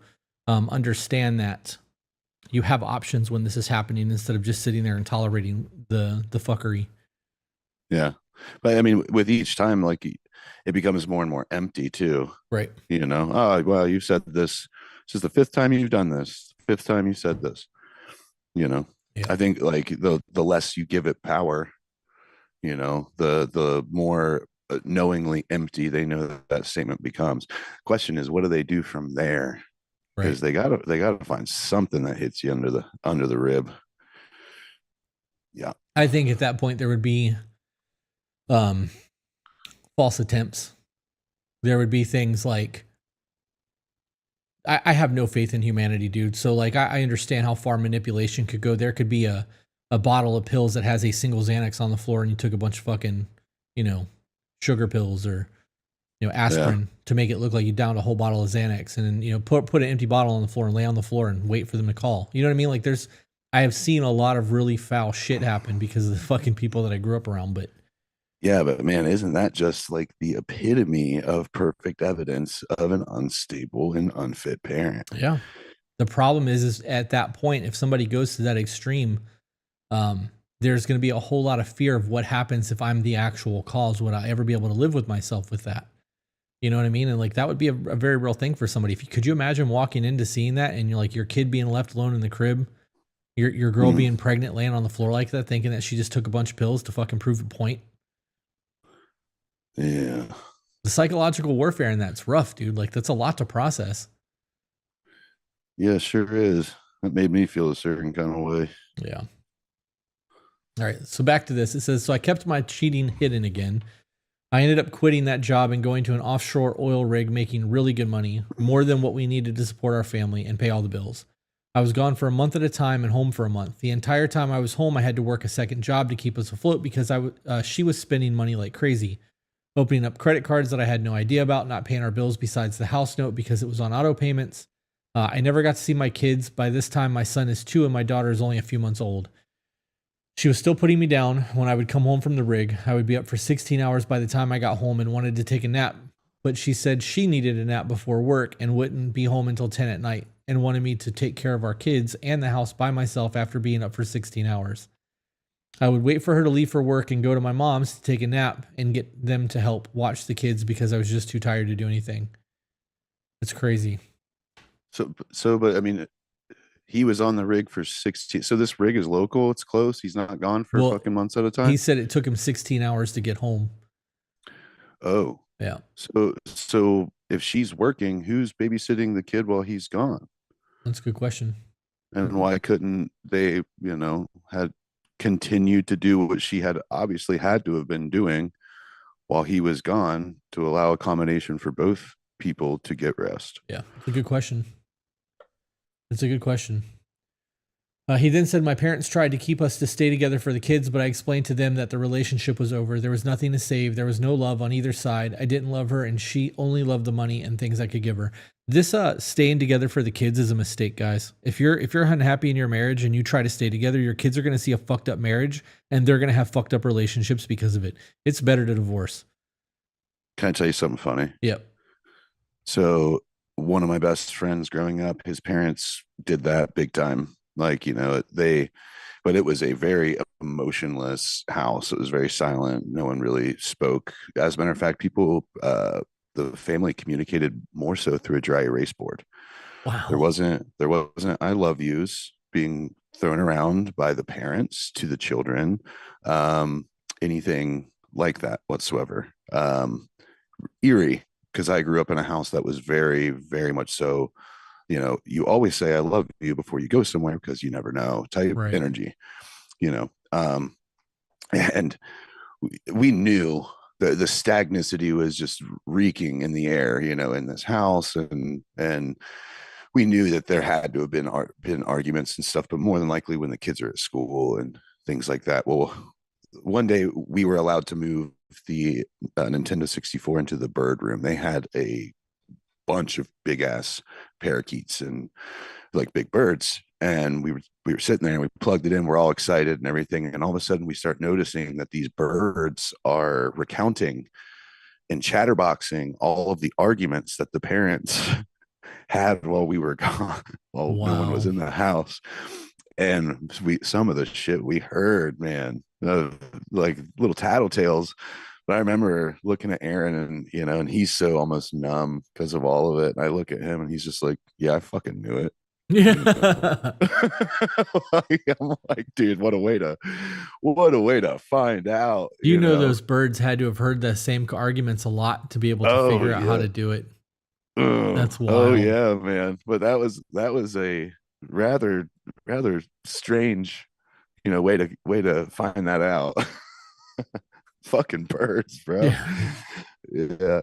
understand that you have options when this is happening instead of just sitting there and tolerating the fuckery. Yeah. But I mean, with each time, like it becomes more and more empty too. Right. Oh, well, you said this. This is the fifth time you've done this. Fifth time you said this. Yeah. I think like the less you give it power, the more knowingly empty they know that statement becomes. Question is, what do they do from there? Because Right. they gotta find something that hits you under the rib. Yeah. I think at that point there would be um, false attempts. There would be things like, I have no faith in humanity, dude. So like I understand how far manipulation could go. There could be a bottle of pills that has a single Xanax on the floor and you took a bunch of fucking, sugar pills or aspirin to make it look like you downed a whole bottle of Xanax, and then put an empty bottle on the floor and lay on the floor and wait for them to call. You know what I mean? Like I have seen a lot of really foul shit happen because of the fucking people that I grew up around. But Yeah, but man, isn't that just like the epitome of perfect evidence of an unstable and unfit parent? yeah, the problem is at that point, if somebody goes to that extreme, there's going to be a whole lot of fear of what happens if I'm the actual cause. Would I ever be able to live with myself with that? You know what I mean? And like that would be a very real thing for somebody. Could you imagine walking into seeing that and you're like your kid being left alone in the crib, your girl being pregnant, laying on the floor like that, thinking that she just took a bunch of pills to fucking prove a point? Yeah. The psychological warfare in that's rough, dude. Like that's a lot to process. Yeah, sure is. That made me feel a certain kind of way. Yeah. All right. So back to this. It says, so I kept my cheating hidden again. I ended up quitting that job and going to an offshore oil rig, making really good money, more than what we needed to support our family and pay all the bills. I was gone for a month at a time and home for a month. The entire time I was home, I had to work a second job to keep us afloat because she was spending money like crazy, opening up credit cards that I had no idea about, not paying our bills besides the house note because it was on auto payments. I never got to see my kids. By this time, my son is 2 and my daughter is only a few months old. She was still putting me down when I would come home from the rig. I would be up for 16 hours by the time I got home and wanted to take a nap. But she said she needed a nap before work and wouldn't be home until 10 at night and wanted me to take care of our kids and the house by myself after being up for 16 hours. I would wait for her to leave for work and go to my mom's to take a nap and get them to help watch the kids because I was just too tired to do anything. It's crazy. But I mean, he was on the rig for 16. So this rig is local. It's close. He's not gone for fucking months at a time. He said it took him 16 hours to get home. Oh, yeah. So if she's working, who's babysitting the kid while he's gone? That's a good question. And why couldn't they, had continued to do what she had obviously had to have been doing while he was gone to allow accommodation for both people to get rest? Yeah, it's a good question. It's a good question. He then said, my parents tried to keep us to stay together for the kids, but I explained to them that the relationship was over. There was nothing to save. There was no love on either side. I didn't love her, and she only loved the money and things I could give her. This staying together for the kids is a mistake, guys. If you're unhappy in your marriage and you try to stay together, your kids are going to see a fucked up marriage and they're going to have fucked up relationships because of it. It's better to divorce. Can I tell you something funny? Yep. So one of my best friends growing up, his parents did that big time. Like, but it was a very emotionless house. It was very silent. No one really spoke. As a matter of fact, the family communicated more so through a dry erase board. Wow. There wasn't I love yous being thrown around by the parents to the children, anything like that whatsoever. Eerie, because I grew up in a house that was very, very much so, you always say I love you before you go somewhere because you never know type Right. energy, you know. And we knew the stagnicity was just reeking in the air, in this house, and we knew that there had to have been arguments and stuff, but more than likely when the kids are at school and things like that. Well, one day we were allowed to move the Nintendo 64 into the bird room. They had a bunch of big ass parakeets and like big birds, and we were sitting there and we plugged it in. We're all excited and everything, and all of a sudden we start noticing that these birds are recounting and chatterboxing all of the arguments that the parents had while we were gone, while no one was Wow. in the house. And some of the shit we heard, man, like little tattletales. But I remember looking at Aaron, and he's so almost numb because of all of it. And I look at him and he's just like, yeah, I fucking knew it. Yeah. I'm like, dude, what a way to find out, Those birds had to have heard the same arguments a lot to be able to Oh figure out how yeah. to do it. Oh, That's oh wild. yeah, man. But that was a rather strange, way to find that out. Fucking birds, bro. Yeah. Yeah.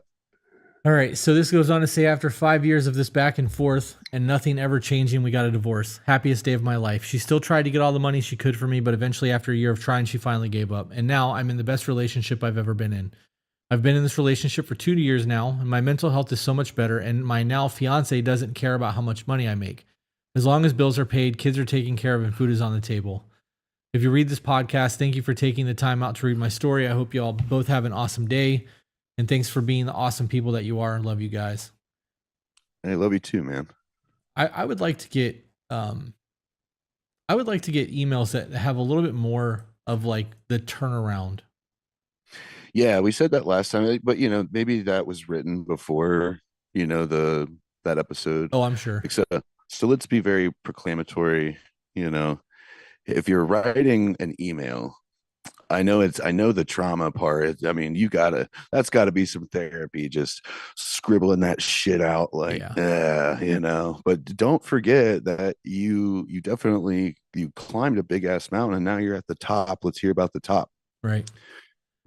All right. So this goes on to say, after 5 years of this back and forth and nothing ever changing, we got a divorce. Happiest day of my life. She still tried to get all the money she could for me, but eventually, after a year of trying, she finally gave up. And now I'm in the best relationship I've ever been in. I've been in this relationship for 2 years now, and my mental health is so much better. And my now fiance doesn't care about how much money I make. As long as bills are paid, kids are taken care of, and food is on the table. If you read this podcast, thank you for taking the time out to read my story. I hope you all both have an awesome day. And thanks for being the awesome people that you are. And love you guys. I love you too, man. I would like to get emails that have a little bit more of like the turnaround. Yeah, we said that last time, but maybe that was written before, the that episode. Oh, I'm sure. So let's be very proclamatory, you know. If you're writing an email, I know the trauma part. I mean, that's gotta be some therapy, just scribbling that shit out like, Yeah. but don't forget that you definitely you climbed a big ass mountain and now you're at the top. Let's hear about the top. Right.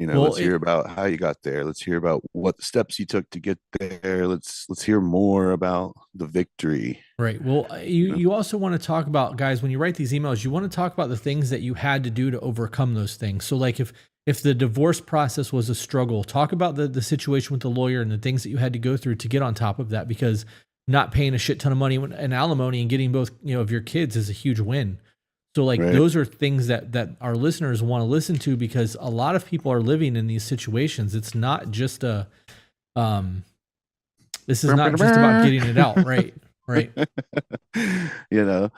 Let's hear about how you got there. Let's hear about what steps you took to get there. Let's hear more about the victory. Right. Well, You know? you also want to talk about, guys, when you write these emails, you want to talk about the things that you had to do to overcome those things. So like if the divorce process was a struggle, talk about the situation with the lawyer and the things that you had to go through to get on top of that, because not paying a shit ton of money in alimony and getting both, of your kids is a huge win. So like Right. those are things that our listeners want to listen to, because a lot of people are living in these situations. It's not just this is not just about getting it out. Right. Right. Yeah,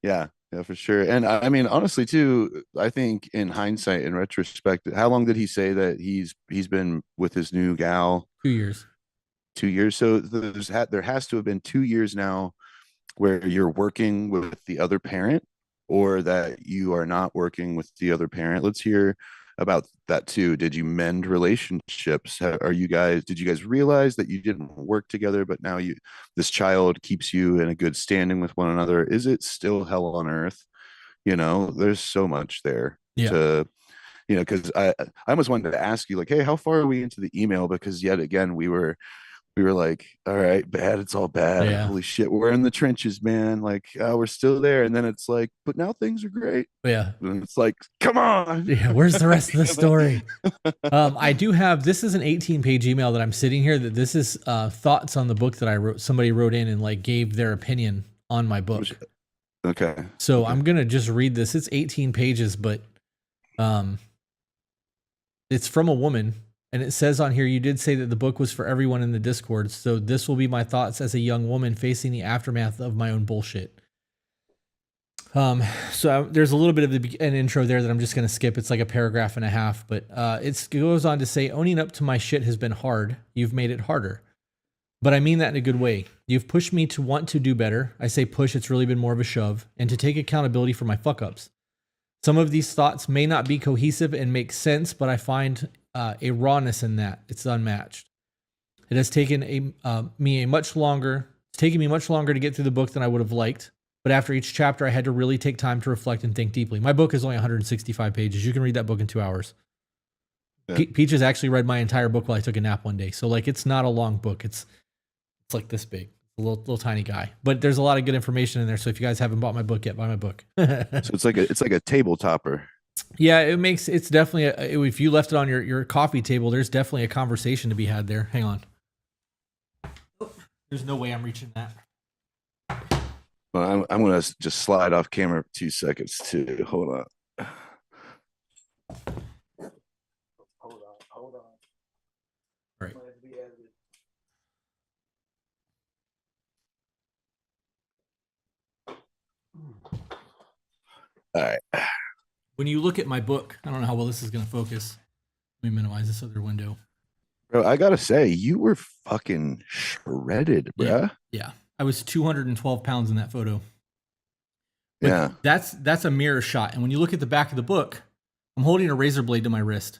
yeah, for sure. And I mean, honestly, too, I think in hindsight, in retrospect, how long did he say that he's been with his new gal? 2 years. 2 years. So there has to have been 2 years now where you're working with the other parent, or that you are not working with the other parent. Let's hear about that too. Did you mend relationships? Did you guys realize that you didn't work together, but now this child keeps you in a good standing with one another? Is it still hell on earth? There's so much there Yeah. to, because I almost wanted to ask you, like, hey, how far are we into the email? Because yet again, we were we were like, all right, bad, it's all bad. Yeah. Holy shit, we're in the trenches, man. Like, we're still there. And then it's like, but now things are great. Yeah. And it's like, come on. Yeah. Where's the rest of the story? I do have, this is an 18-page email that I'm sitting here that this is thoughts on the book that I wrote. Somebody wrote in and like gave their opinion on my book. Okay. So Okay. I'm going to just read this. It's 18 pages, but um, it's from a woman. And it says on here, you did say that the book was for everyone in the Discord. So this will be my thoughts as a young woman facing the aftermath of my own bullshit. There's a little bit of an intro there that I'm just going to skip. It's like a paragraph and a half, but it goes on to say, owning up to my shit has been hard. You've made it harder. But I mean that in a good way. You've pushed me to want to do better. I say push, it's really been more of a shove, and to take accountability for my fuck ups. Some of these thoughts may not be cohesive and make sense, but I find a rawness in that. It's unmatched. It has taken me much longer to get through the book than I would have liked. But after each chapter, I had to really take time to reflect and think deeply. My book is only 165 pages. You can read that book in 2 hours. Yeah. Peaches actually read my entire book while I took a nap one day. So like, it's not a long book. It's like this big, a little tiny guy. But there's a lot of good information in there. So if you guys haven't bought my book yet, buy my book. So it's like a table topper. Yeah, it's definitely if you left it on your coffee table, there's definitely a conversation to be had there. Hang on. There's no way I'm reaching that. Well, I'm gonna just slide off camera for 2 seconds too. Hold on. Hold on. All right. All right. When you look at my book, I don't know how well this is going to focus. Let me minimize this other window. Bro, I gotta say, you were fucking shredded, bro. Yeah. I was 212 pounds in that photo. But yeah. That's a mirror shot. And when you look at the back of the book, I'm holding a razor blade to my wrist.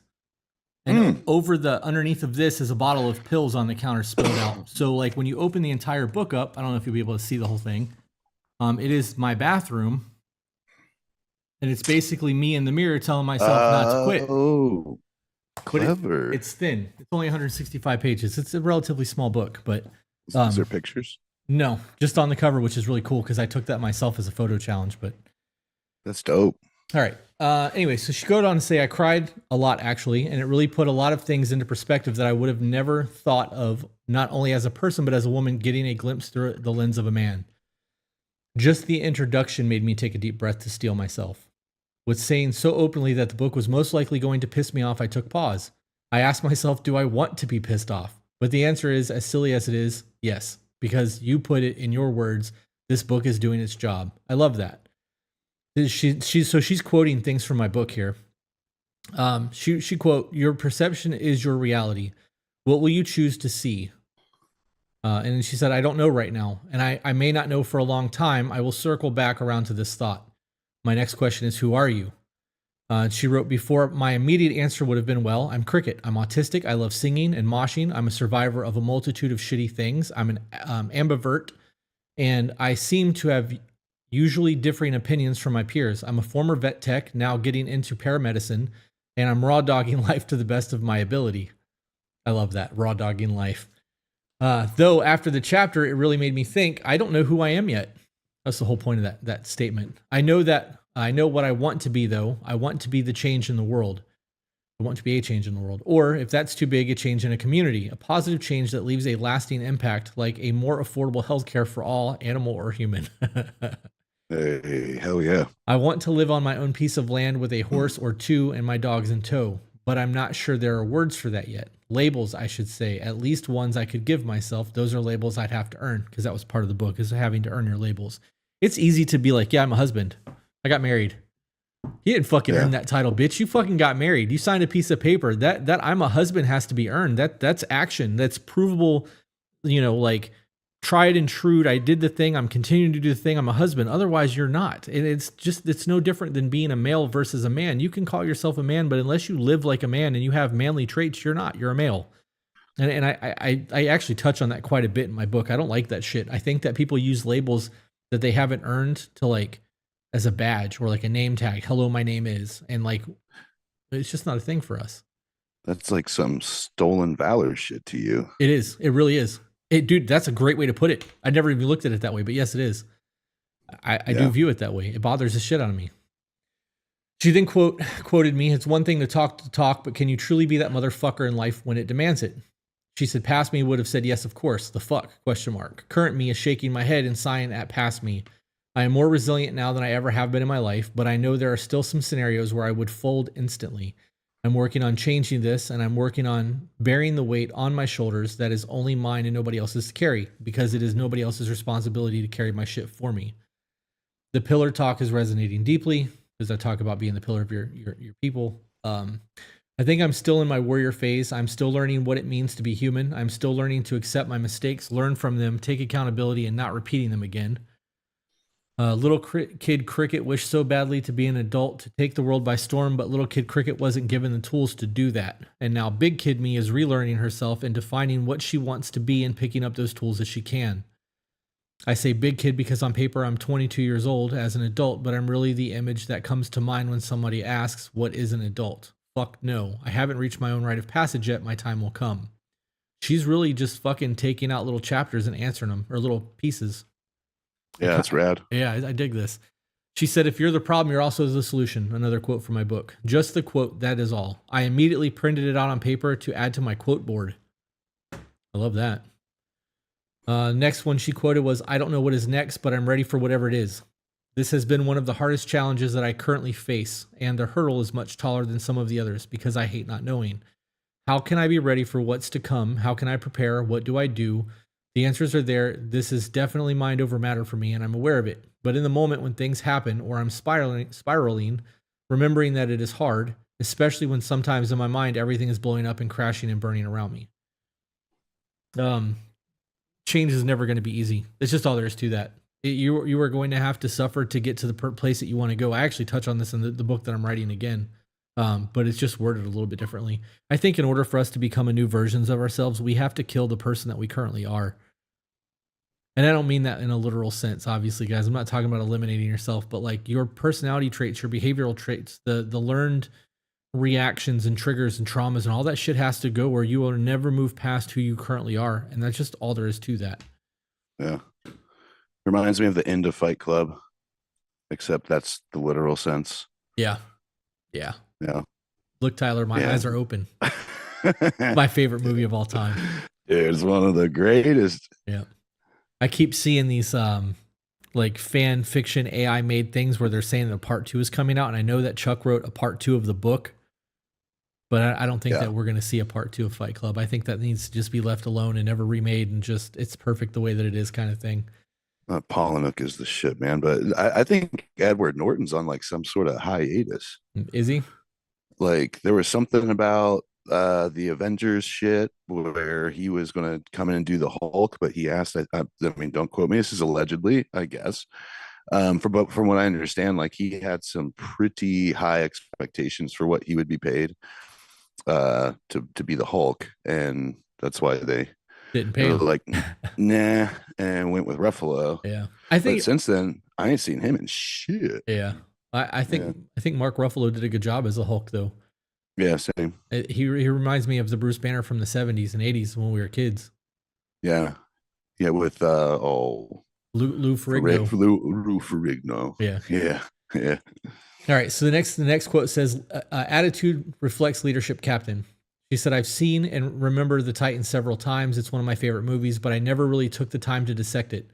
And underneath of this is a bottle of pills on the counter spilled out. So like when you open the entire book up, I don't know if you'll be able to see the whole thing. It is my bathroom. And it's basically me in the mirror telling myself not to quit. Oh, clever. It's thin. It's only 165 pages. It's a relatively small book, but is there pictures? No, just on the cover, which is really cool because I took that myself as a photo challenge. But that's dope. All right. Anyway, so she goes on to say, I cried a lot actually, and it really put a lot of things into perspective that I would have never thought of, not only as a person but as a woman, getting a glimpse through the lens of a man. Just the introduction made me take a deep breath to steel myself. With saying so openly that the book was most likely going to piss me off, I took pause. I asked myself, do I want to be pissed off? But the answer is, as silly as it is, yes. Because you put it in your words, this book is doing its job. I love that. She's quoting things from my book here. She quote, your perception is your reality. What will you choose to see? And she said, I don't know right now. And I may not know for a long time. I will circle back around to this thought. My next question is, who are you? She wrote, before my immediate answer would have been, well, I'm Cricket. I'm autistic. I love singing and moshing. I'm a survivor of a multitude of shitty things. I'm an ambivert, and I seem to have usually differing opinions from my peers. I'm a former vet tech, now getting into paramedicine, and I'm raw dogging life to the best of my ability. I love that, raw dogging life. Though after the chapter, it really made me think, I don't know who I am yet. That's the whole point of that statement. I know what I want to be, though. I want to be the change in the world. I want to be a change in the world. Or, if that's too big, a change in a community. A positive change that leaves a lasting impact, like a more affordable healthcare for all, animal or human. Hey, hell yeah. I want to live on my own piece of land with a horse or two and my dogs in tow. But I'm not sure there are words for that yet. Labels, I should say. At least ones I could give myself. Those are labels I'd have to earn, because that was part of the book, is having to earn your labels. It's easy to be like, yeah, I'm a husband. I got married. You didn't fucking earn that title, bitch. You fucking got married. You signed a piece of paper. That I'm a husband has to be earned. That's action. That's provable, like tried and true. I did the thing. I'm continuing to do the thing. I'm a husband. Otherwise, you're not. And it's no different than being a male versus a man. You can call yourself a man, but unless you live like a man and you have manly traits, you're not. You're a male. And I actually touch on that quite a bit in my book. I don't like that shit. I think that people use labels that they haven't earned to like as a badge or like a name tag. Hello, my name is. And like, it's just not a thing for us. That's like some stolen valor shit to you. It is. It really is. Dude, that's a great way to put it. I never even looked at it that way, but yes, it is. I do Yeah. view it that way. It bothers the shit out of me. She then quoted me, "It's one thing to talk, but can you truly be that motherfucker in life when it demands it?" She said, "Past me would have said yes, of course. The fuck? Question mark. Current me is shaking my head and sighing at past me. I am more resilient now than I ever have been in my life, but I know there are still some scenarios where I would fold instantly. I'm working on changing this, and I'm working on bearing the weight on my shoulders that is only mine and nobody else's to carry, because it is nobody else's responsibility to carry my shit for me. The pillar talk is resonating deeply, because I talk about being the pillar of your people. I think I'm still in my warrior phase. I'm still learning what it means to be human. I'm still learning to accept my mistakes, learn from them, take accountability, and not repeating them again. Little kid Cricket wished so badly to be an adult to take the world by storm, but little kid Cricket wasn't given the tools to do that. And now big kid me is relearning herself and defining what she wants to be and picking up those tools as she can. I say big kid because on paper I'm 22 years old as an adult, but I'm really the image that comes to mind when somebody asks, what is an adult? Fuck no. I haven't reached my own rite of passage yet. My time will come. She's really just fucking taking out little chapters and answering them, or little pieces. Yeah, that's rad. Yeah, I dig this. She said, if you're the problem, you're also the solution. Another quote from my book. Just the quote, that is all. I immediately printed it out on paper to add to my quote board. I love that. Next one she quoted was, I don't know what is next, but I'm ready for whatever it is. This has been one of the hardest challenges that I currently face, and the hurdle is much taller than some of the others because I hate not knowing. How can I be ready for what's to come? How can I prepare? What do I do? The answers are there. This is definitely mind over matter for me, and I'm aware of it. But in the moment when things happen or I'm spiraling, remembering that it is hard, especially when sometimes in my mind everything is blowing up and crashing and burning around me. Change is never going to be easy. It's just all there is to that. You are going to have to suffer to get to the place that you want to go. I actually touch on this in the book that I'm writing again, but it's just worded a little bit differently. I think in order for us to become a new versions of ourselves, we have to kill the person that we currently are. And I don't mean that in a literal sense, obviously, guys. I'm not talking about eliminating yourself, but like your personality traits, your behavioral traits, the learned reactions and triggers and traumas and all that shit has to go, where you will never move past who you currently are. And that's just all there is to that. Yeah. Reminds me of the end of Fight Club, except that's the literal sense. Yeah. Yeah. Yeah. Look, Tyler, my eyes are open. My favorite movie of all time. It's one of the greatest. Yeah. I keep seeing these like fan fiction AI made things where they're saying that a part 2 is coming out. And I know that Chuck wrote a part 2 of the book, but I don't think that we're going to see a part 2 of Fight Club. I think that needs to just be left alone and never remade, and just, it's perfect the way that it is, kind of thing. Polinook is the shit, man. But I think Edward Norton's on like some sort of hiatus. Is he? Like there was something about the Avengers shit where he was going to come in and do the Hulk, but he asked, I mean, don't quote me, this is allegedly, I guess. From what I understand, like he had some pretty high expectations for what he would be paid to be the Hulk, and that's why they didn't pay him. Like, nah, and went with Ruffalo. Yeah, I think since then I ain't seen him in shit. Yeah, I think Mark Ruffalo did a good job as a Hulk, though. Yeah, same. He reminds me of the Bruce Banner from the 70s and 80s when we were kids. Yeah, with Lou Ferrigno. Lou Ferrigno. Yeah. All right, so the next quote says, attitude reflects leadership, Captain. She said, I've seen and remember The Titans several times. It's one of my favorite movies, but I never really took the time to dissect it.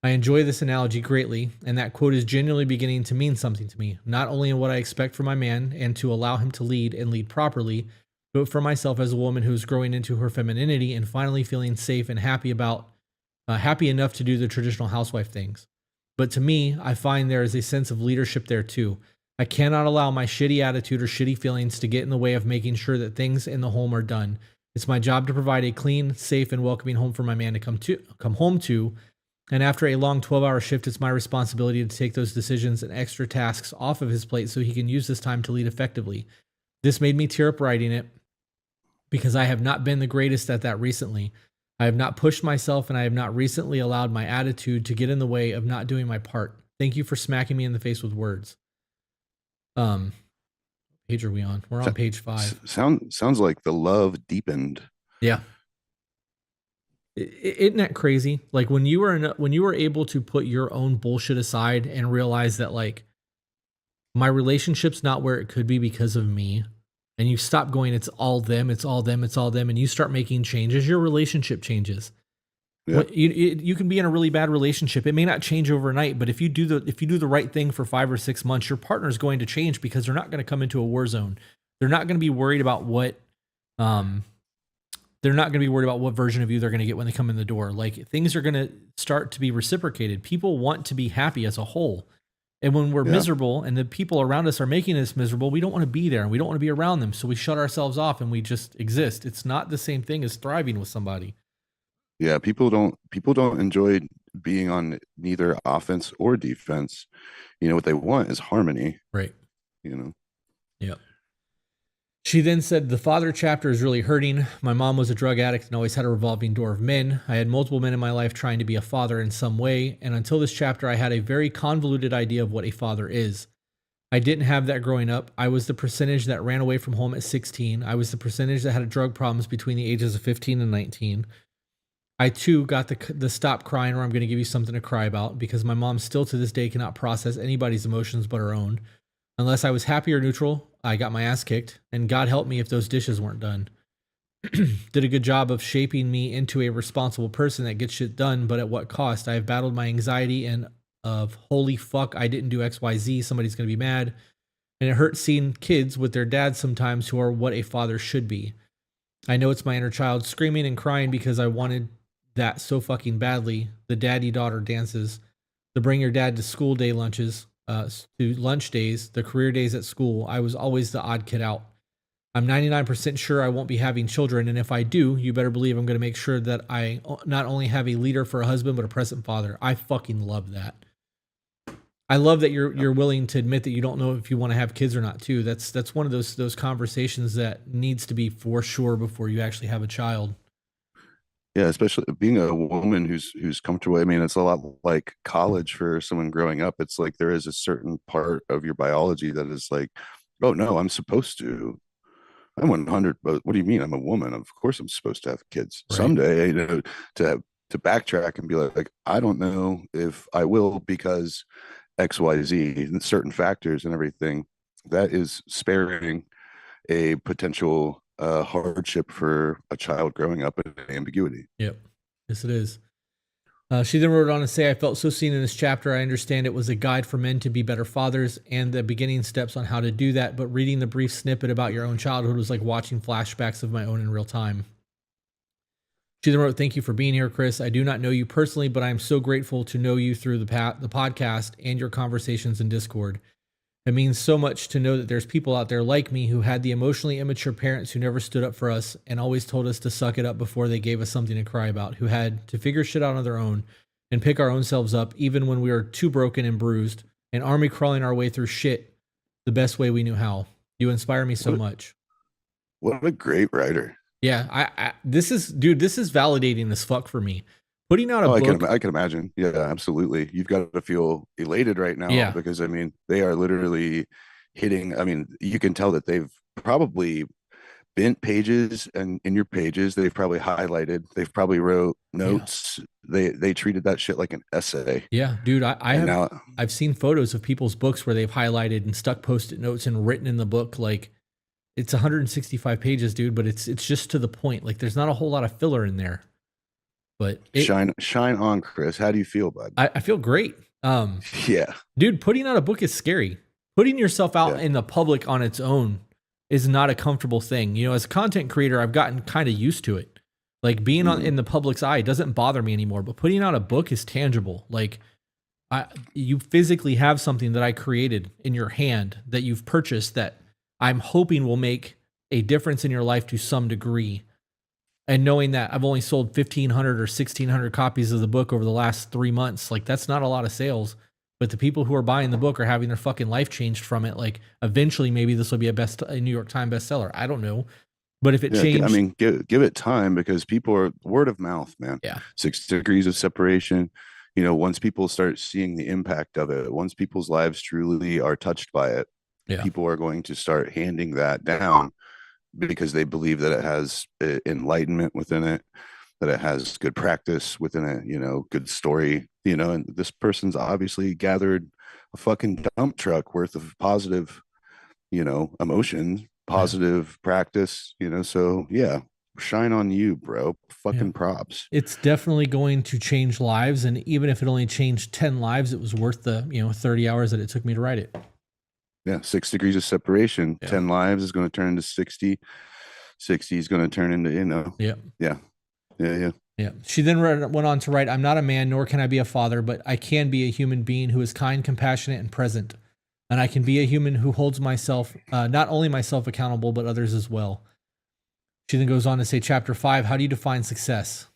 I enjoy this analogy greatly, and that quote is genuinely beginning to mean something to me, not only in what I expect from my man and to allow him to lead and lead properly, but for myself as a woman who's growing into her femininity and finally feeling safe and happy enough to do the traditional housewife things. But to me, I find there is a sense of leadership there too. I cannot allow my shitty attitude or shitty feelings to get in the way of making sure that things in the home are done. It's my job to provide a clean, safe, and welcoming home for my man to come home to. And after a long 12-hour shift, it's my responsibility to take those decisions and extra tasks off of his plate so he can use this time to lead effectively. This made me tear up writing it because I have not been the greatest at that recently. I have not pushed myself, and I have not recently allowed my attitude to get in the way of not doing my part. Thank you for smacking me in the face with words. page are we on? We're on page 5. Sounds like the love deepened. Yeah. Isn't that crazy? Like when you were when you were able to put your own bullshit aside and realize that like my relationship's not where it could be because of me, and you stop going, it's all them, it's all them, it's all them, and you start making changes, your relationship changes. Yeah. You can be in a really bad relationship. It may not change overnight, but if you do the right thing for 5 or 6 months, your partner's going to change because they're not going to come into a war zone. They're not going to be worried about what they're not going to be worried about what version of you they're going to get when they come in the door. Like things are going to start to be reciprocated. People want to be happy as a whole. And when we're miserable and the people around us are making us miserable, we don't want to be there and we don't want to be around them. So we shut ourselves off and we just exist. It's not the same thing as thriving with somebody. Yeah, people don't enjoy being on neither offense or defense. What they want is harmony. Right. You know. Yep. She then said, the father chapter is really hurting. My mom was a drug addict and always had a revolving door of men. I had multiple men in my life trying to be a father in some way. And until this chapter, I had a very convoluted idea of what a father is. I didn't have that growing up. I was the percentage that ran away from home at 16. I was the percentage that had drug problems between the ages of 15 and 19. I too got the stop crying or I'm going to give you something to cry about because my mom still to this day cannot process anybody's emotions but her own. Unless I was happy or neutral, I got my ass kicked, and God help me if those dishes weren't done. Did a good job of shaping me into a responsible person that gets shit done, but at what cost? I have battled my anxiety and of holy fuck, I didn't do XYZ, somebody's going to be mad. And it hurts seeing kids with their dads sometimes who are what a father should be. I know it's my inner child screaming and crying because I wanted that so fucking badly. The daddy-daughter dances, the bring your dad to school day lunches, to lunch days, the career days at school. I was always the odd kid out. I'm 99% sure I won't be having children, and if I do, you better believe I'm going to make sure that I not only have a leader for a husband, but a present father. I fucking love that. I love that you're willing to admit that you don't know if you want to have kids or not too. That's one of those conversations that needs to be for sure before you actually have a child. Yeah, especially being a woman who's comfortable. I mean, it's a lot like college for someone growing up. It's like there is a certain part of your biology that is like, oh no, I'm supposed to. I'm 100. But what do you mean? I'm a woman. Of course, I'm supposed to have kids Right. someday. To backtrack and be like, I don't know if I will because X, Y, Z, and certain factors and everything. That is sparing a potential hardship for a child growing up in ambiguity. Yep. Yes, it is. She then wrote on to say, I felt so seen in this chapter. I understand it was a guide for men to be better fathers and the beginning steps on how to do that. But reading the brief snippet about your own childhood was like watching flashbacks of my own in real time. She then wrote, thank you for being here, Chris. I do not know you personally, but I am so grateful to know you through the podcast and your conversations in Discord. It means so much to know that there's people out there like me who had the emotionally immature parents who never stood up for us and always told us to suck it up before they gave us something to cry about, who had to figure shit out on their own and pick our own selves up even when we were too broken and bruised and army crawling our way through shit the best way we knew how. You inspire me so much. What a great writer. Yeah, this is validating as fuck for me. Putting out a book. I can imagine. Yeah, absolutely. You've got to feel elated right now because I mean, they are literally hitting. I mean, you can tell that they've probably bent pages and in your pages, they've probably highlighted, they've probably wrote notes. Yeah. They treated that shit like an essay. Yeah, dude, I've seen photos of people's books where they've highlighted and stuck post-it notes and written in the book like it's 165 pages, dude, but it's just to the point. Like there's not a whole lot of filler in there. But shine on, Chris. How do you feel, bud? I feel great. Yeah, dude, putting out a book is scary. Putting yourself out in the public on its own is not a comfortable thing. You know, as a content creator, I've gotten kind of used to it. Like being in the public's eye doesn't bother me anymore. But putting out a book is tangible. Like you physically have something that I created in your hand that you've purchased that I'm hoping will make a difference in your life to some degree. And knowing that I've only sold 1,500 or 1,600 copies of the book over the last 3 months, like that's not a lot of sales. But the people who are buying the book are having their fucking life changed from it. Like eventually, maybe this will be a New York Times bestseller. I don't know, but if it changed, I mean, give it time because people are word of mouth, man. Yeah, 6 degrees of separation. You know, once people start seeing the impact of it, once people's lives truly are touched by it, Yeah. People are going to start handing that down because they believe that it has enlightenment within it, that it has good practice within it, good story, and this person's obviously gathered a fucking dump truck worth of positive, emotion, Yeah. positive practice, so yeah, shine on you, bro. Yeah. Fucking props. It's definitely going to change lives. And even if it only changed 10 lives, it was worth the, 30 hours that it took me to write it. Yeah, 6 degrees of separation, Yeah. 10 lives is going to turn into 60. 60 is going to turn into, Yeah. yeah, yeah, yeah. Yeah. She then went on to write, I'm not a man, nor can I be a father, but I can be a human being who is kind, compassionate, and present. And I can be a human who holds myself, not only myself accountable, but others as well. She then goes on to say, Chapter 5, how do you define success?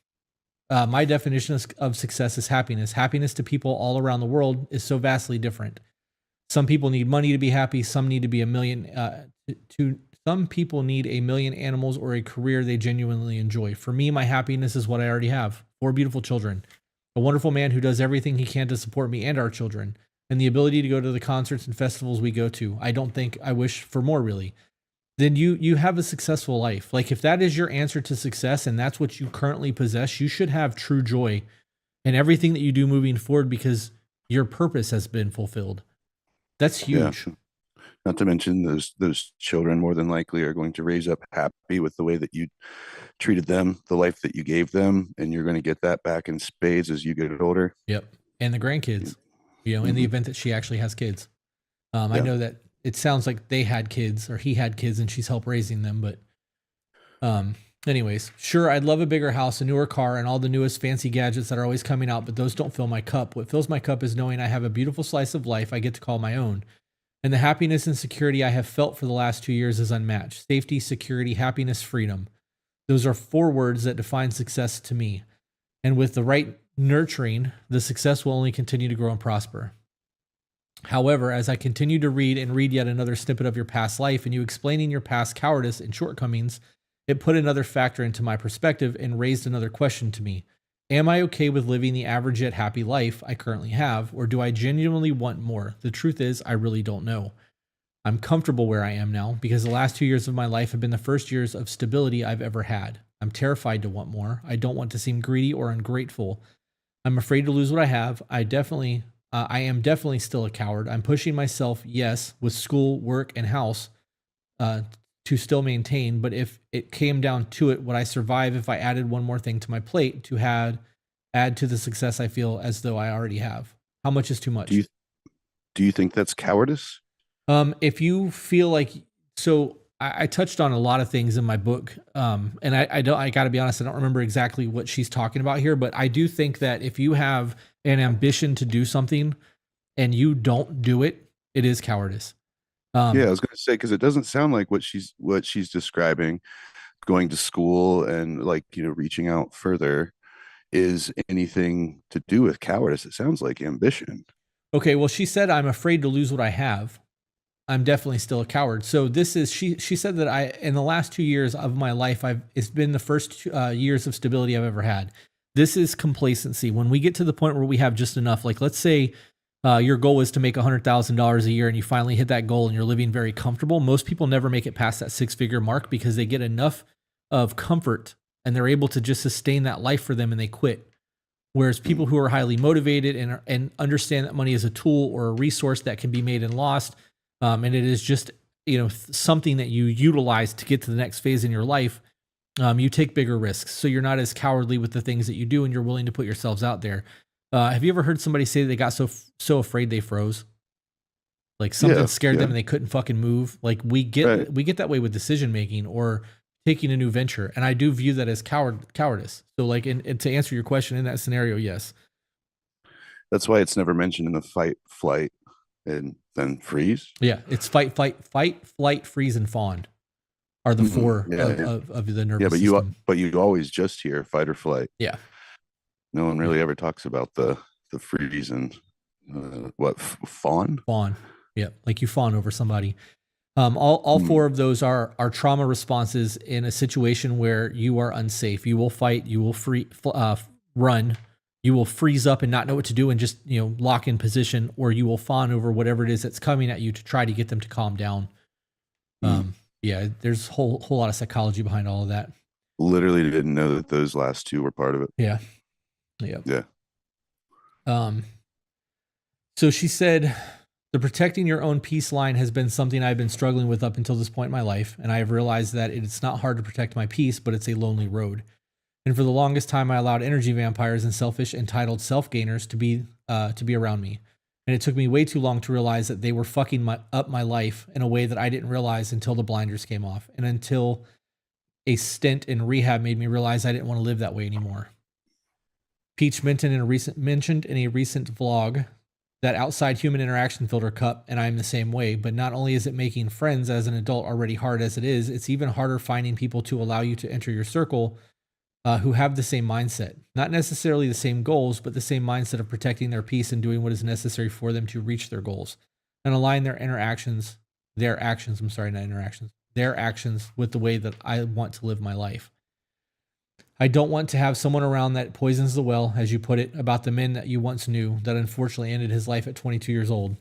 My definition of success is happiness. Happiness to people all around the world is so vastly different. Some people need money to be happy. Some need to be a million. Some people need a million animals or a career they genuinely enjoy. For me, my happiness is what I already have: 4 beautiful children, a wonderful man who does everything he can to support me and our children, and the ability to go to the concerts and festivals we go to. I don't think I wish for more, really. Then you have a successful life. Like, if that is your answer to success and that's what you currently possess, you should have true joy in everything that you do moving forward because your purpose has been fulfilled. That's Yeah. huge. Not to mention those children more than likely are going to raise up happy with the way that you treated them, the life that you gave them, and you're going to get that back in spades as you get older. Yep. And the grandkids, in the Mm-hmm. event that she actually has kids. I Yeah. know that it sounds like they had kids or he had kids and she's helped raising them. But anyways, sure, I'd love a bigger house, a newer car, and all the newest fancy gadgets that are always coming out, but those don't fill my cup. What fills my cup is knowing I have a beautiful slice of life I get to call my own. And the happiness and security I have felt for the last 2 years is unmatched. Safety, security, happiness, freedom. Those are 4 words that define success to me. And with the right nurturing, the success will only continue to grow and prosper. However, as I continue to read and read yet another snippet of your past life and you explaining your past cowardice and shortcomings, it put another factor into my perspective and raised another question to me. Am I okay with living the average yet happy life I currently have, or do I genuinely want more? The truth is, I really don't know. I'm comfortable where I am now because the last 2 years of my life have been the first years of stability I've ever had. I'm terrified to want more. I don't want to seem greedy or ungrateful. I'm afraid to lose what I have. I am definitely still a coward. I'm pushing myself, yes, with school, work, and house, to still maintain. But if it came down to it, would I survive if I added one more thing to my plate to add to the success I feel as though I already have? How much is too much? Do you think that's cowardice? If you feel like, so I touched on a lot of things in my book, and I got to be honest, I don't remember exactly what she's talking about here, but I do think that if you have an ambition to do something and you don't do it, it is cowardice. Yeah, I was going to say, because it doesn't sound like what she's describing, going to school and reaching out further, is anything to do with cowardice. It sounds like ambition. Okay, well, she said, I'm afraid to lose what I have. I'm definitely still a coward. So this is, she said that in the last 2 years of my life, it's been the first years of stability I've ever had. This is complacency. When we get to the point where we have just enough, like let's say your goal is to make $100,000 a year and you finally hit that goal and you're living very comfortable. Most people never make it past that 6-figure mark because they get enough of comfort and they're able to just sustain that life for them and they quit. Whereas people who are highly motivated and understand that money is a tool or a resource that can be made and lost, and it is just something that you utilize to get to the next phase in your life, you take bigger risks. So you're not as cowardly with the things that you do, and you're willing to put yourselves out there. Have you ever heard somebody say they got so afraid they froze? Like something scared them and they couldn't fucking move. Like we get that way with decision making or taking a new venture, and I do view that as cowardice. So like, and to answer your question in that scenario, yes. That's why it's never mentioned in the fight, flight, and then freeze. Yeah, it's fight, flight, freeze, and fawn are the 4 of the nervous system. But you always just hear fight or flight. Yeah. No one really ever talks about the freeze and fawn. Fawn. Yeah, like you fawn over somebody. All 4 of those are trauma responses in a situation where you are unsafe. You will fight, you will run, You will freeze up and not know what to do and just, lock in position, or you will fawn over whatever it is that's coming at you to try to get them to calm down. Yeah, there's a whole lot of psychology behind all of that. Literally didn't know that those last two were part of it. Yeah. Yeah. So she said, the protecting your own peace line has been something I've been struggling with up until this point in my life, and I have realized that it's not hard to protect my peace, but it's a lonely road. And for the longest time, I allowed energy vampires and selfish, entitled self-gainers to be around me. And it took me way too long to realize that they were fucking up my life in a way that I didn't realize until the blinders came off, and until a stint in rehab made me realize I didn't want to live that way anymore. Peach mentioned in a recent vlog that outside human interaction filled her cup, and I'm the same way. But not only is it making friends as an adult already hard as it is, it's even harder finding people to allow you to enter your circle who have the same mindset. Not necessarily the same goals, but the same mindset of protecting their peace and doing what is necessary for them to reach their goals, and align their actions with the way that I want to live my life. I don't want to have someone around that poisons the well, as you put it, about the men that you once knew that unfortunately ended his life at 22 years old.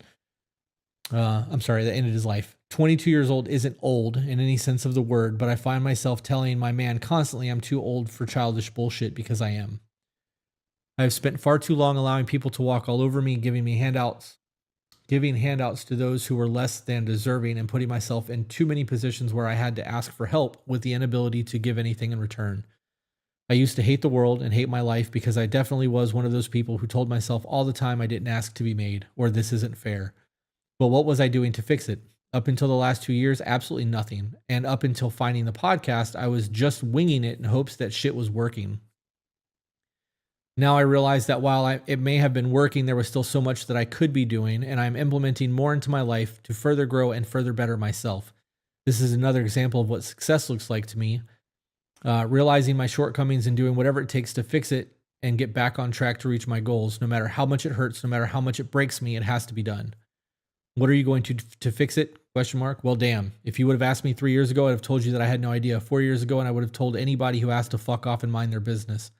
That ended his life. 22 years old isn't old in any sense of the word, but I find myself telling my man constantly I'm too old for childish bullshit, because I am. I have spent far too long allowing people to walk all over me, giving handouts to those who were less than deserving, and putting myself in too many positions where I had to ask for help with the inability to give anything in return. I used to hate the world and hate my life because I definitely was one of those people who told myself all the time I didn't ask to be made, or this isn't fair. But what was I doing to fix it? Up until the last 2 years, absolutely nothing. And up until finding the podcast, I was just winging it in hopes that shit was working. Now I realize that while it may have been working, there was still so much that I could be doing, and I'm implementing more into my life to further grow and further better myself. This is another example of what success looks like to me. Realizing my shortcomings and doing whatever it takes to fix it and get back on track to reach my goals. No matter how much it hurts, no matter how much it breaks me, it has to be done. What are you going to fix it? ? Well, damn. If you would have asked me 3 years ago, I'd have told you that I had no idea. 4 years ago, and I would have told anybody who asked to fuck off and mind their business.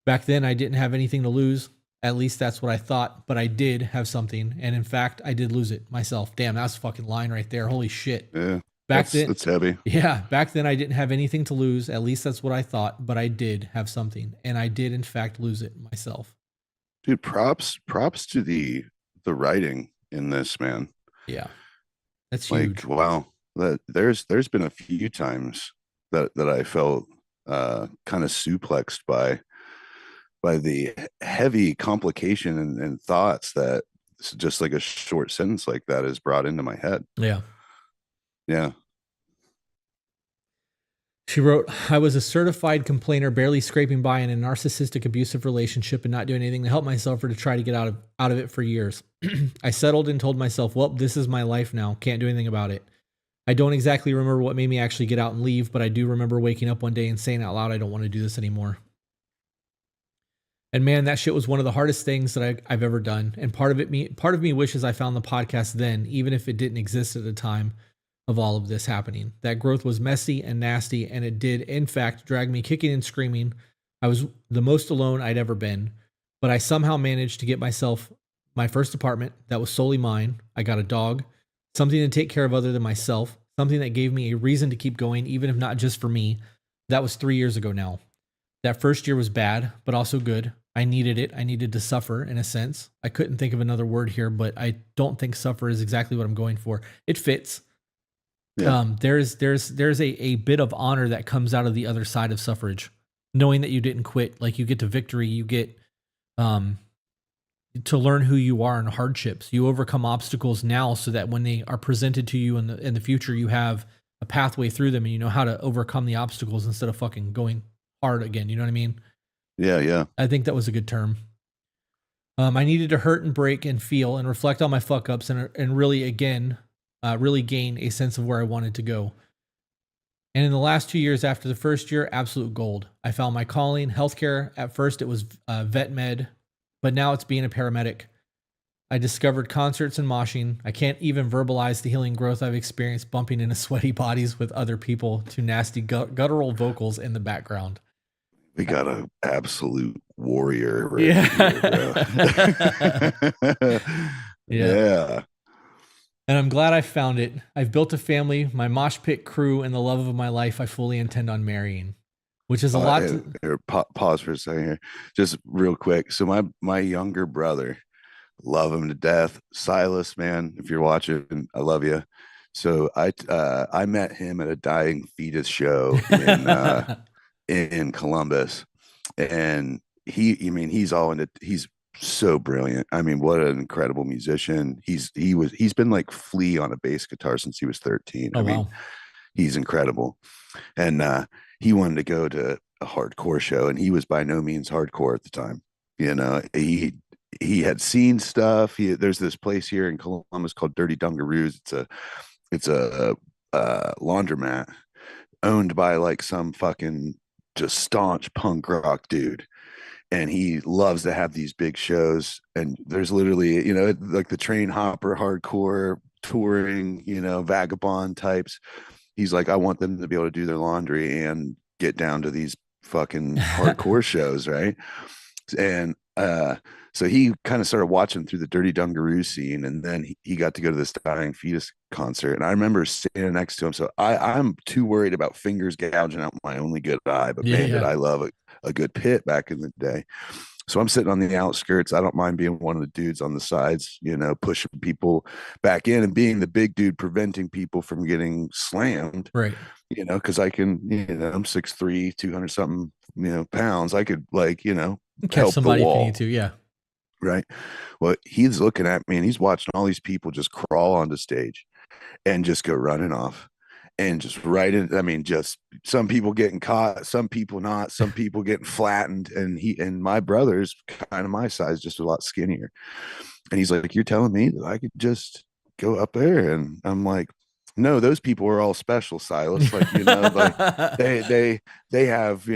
Back then, I didn't have anything to lose. At least that's what I thought, but I did have something. And in fact, I did lose it myself. Damn, that's a fucking line right there. Holy shit. Yeah. That's heavy. Yeah, back then I didn't have anything to lose. At least that's what I thought, but I did have something, and I did in fact lose it myself. Dude, props to the writing in this, man. Yeah, that's huge. Wow, that there's been a few times that I felt kind of suplexed by the heavy complication and thoughts that just like a short sentence like that is brought into my head. Yeah. Yeah. She wrote, I was a certified complainer, barely scraping by in a narcissistic abusive relationship and not doing anything to help myself or to try to get out of it for years. I settled and told myself, well, this is my life now. Can't do anything about it. I don't exactly remember what made me actually get out and leave, but I do remember waking up one day and saying out loud, I don't want to do this anymore. And man, that shit was one of the hardest things that I've ever done. And part of me wishes I found the podcast then, even if it didn't exist at the time of all of this happening. That growth was messy and nasty, and it did, in fact, drag me kicking and screaming. I was the most alone I'd ever been, but I somehow managed to get myself my first apartment that was solely mine. I got a dog, something to take care of other than myself, something that gave me a reason to keep going, even if not just for me. That was 3 years ago now. That first year was bad, but also good. I needed it. I needed to suffer in a sense. I couldn't think of another word here, but I don't think suffer is exactly what I'm going for. It fits. Yeah. There's a bit of honor that comes out of the other side of suffrage, knowing that you didn't quit. Like you get to victory, you get to learn who you are in hardships. You overcome obstacles now so that when they are presented to you in the future, you have a pathway through them and you know how to overcome the obstacles instead of fucking going hard again. You know what I mean? Yeah. I think that was a good term. I needed to hurt and break and feel and reflect on my fuck ups and really gain a sense of where I wanted to go. And in the last 2 years after the first year, absolute gold. I found my calling, healthcare. At first it was vet med, but now it's being a paramedic. I discovered concerts and moshing. I can't even verbalize the healing growth I've experienced bumping into sweaty bodies with other people to nasty guttural vocals in the background. We got an absolute warrior right here, bro. Yeah. Yeah. Yeah. And I'm glad I found it. I've built a family, my mosh pit crew, and the love of my life I fully intend on marrying, which is a lot And to. here, pause for a second here, just real quick. So my younger brother, love him to death. Silas, man, if you're watching, I love you. So I met him at a dying fetus show in Columbus, and I mean, he's so brilliant. I mean, what an incredible musician. He's been like Flea on a bass guitar since he was 13. Oh, I mean, wow. he's incredible. And he wanted to go to a hardcore show, and he was by no means hardcore at the time. You know, he had seen stuff. There's this place here in Columbus called Dirty Dungaroos. It's a laundromat owned by like some fucking just staunch punk rock dude, and he loves to have these big shows. And there's literally, like the train hopper hardcore touring, vagabond types. He's like, I want them to be able to do their laundry and get down to these fucking hardcore shows, right? And so he kind of started watching through the Dirty Dungaroo scene, and then he got to go to this Dying Fetus concert. And I remember standing next to him. So I'm too worried about fingers gouging out my only good eye, but Yeah, man, did yeah. I love a good pit back in the day. So I'm sitting on the outskirts. I don't mind being one of the dudes on the sides, pushing people back in and being the big dude preventing people from getting slammed, Right. because I can, I'm 6'3", 200 something, pounds. I could like, Catch help the somebody if you need wall. to. Yeah. Right. Well, he's looking at me and he's watching all these people just crawl onto stage and just go running off and just right in. I mean, just some people getting caught, some people not, some people getting flattened. And my brother's kind of my size, just a lot skinnier. And he's like, "You're telling me that I could just go up there?" And I'm like, "No, those people are all special, Silas. Like, like they have,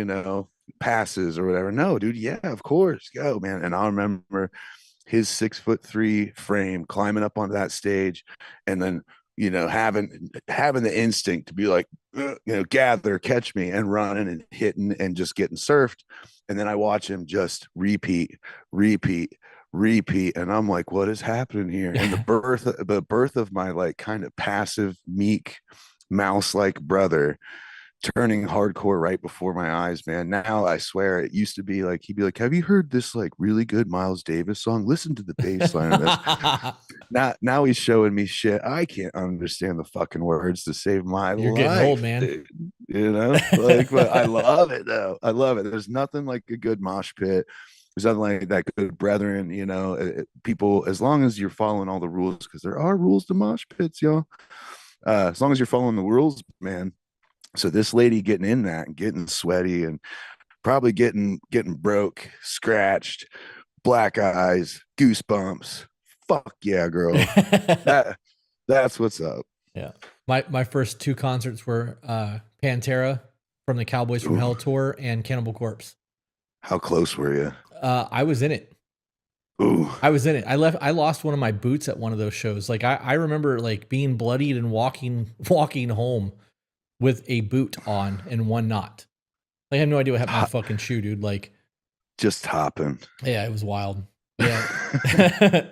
passes or whatever. No, dude, yeah, of course, go, man." And I remember his 6'3" frame climbing up onto that stage, and then having the instinct to be like, gather, catch me, and running and hitting and just getting surfed. And then I watch him just repeat, repeat, and I'm like, what is happening here? And the birth of my like kind of passive, meek, mouse like brother turning hardcore right before my eyes, man. Now I swear, it used to be like he'd be like, "Have you heard this like really good Miles Davis song? Listen to the bass line of this." Now he's showing me shit I can't understand the fucking words to save my You're getting old, life, man. dude. Like, but I love it though. I love it. There's nothing like a good mosh pit. There's nothing like that good brethren. People, as long as you're following all the rules, because there are rules to mosh pits, y'all. As long as you're following the rules, man. So this lady getting in that and getting sweaty and probably getting broke, scratched, black eyes, goosebumps. Fuck yeah, girl. That that's what's up. Yeah. My first two concerts were Pantera from the Cowboys from Ooh, Hell tour and Cannibal Corpse. how close were you? I was in it. Ooh, I was in it. I lost one of my boots at one of those shows. Like I remember like being bloodied and walking home with a boot on and one not. Like, I have no idea what happened to my fucking shoe, dude. Like, just hopping. yeah, it was wild. Yeah.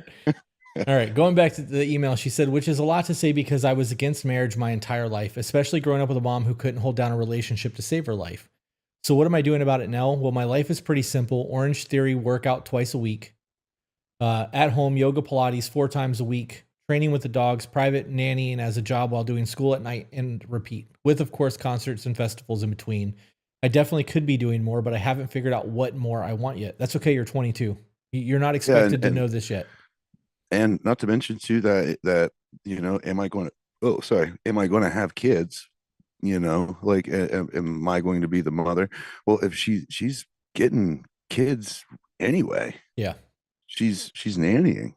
All right, going back to the email, she said, which is a lot to say because I was against marriage my entire life, especially growing up with a mom who couldn't hold down a relationship to save her life. So what am I doing about it now? Well, my life is pretty simple. Orange Theory workout twice a week. At home, yoga Pilates 4 times a week. Training with the dogs, private nanny, and as a job while doing school at night and repeat. With, of course, concerts and festivals in between. I definitely could be doing more, but I haven't figured out what more I want yet. That's okay. You're 22. You're not Yeah, and, expected to and know this yet. and not to mention too that am I going to? Oh, sorry. Am I going to have kids? Like, am I going to be the mother? Well, if she's getting kids anyway, Yeah. she's nannying.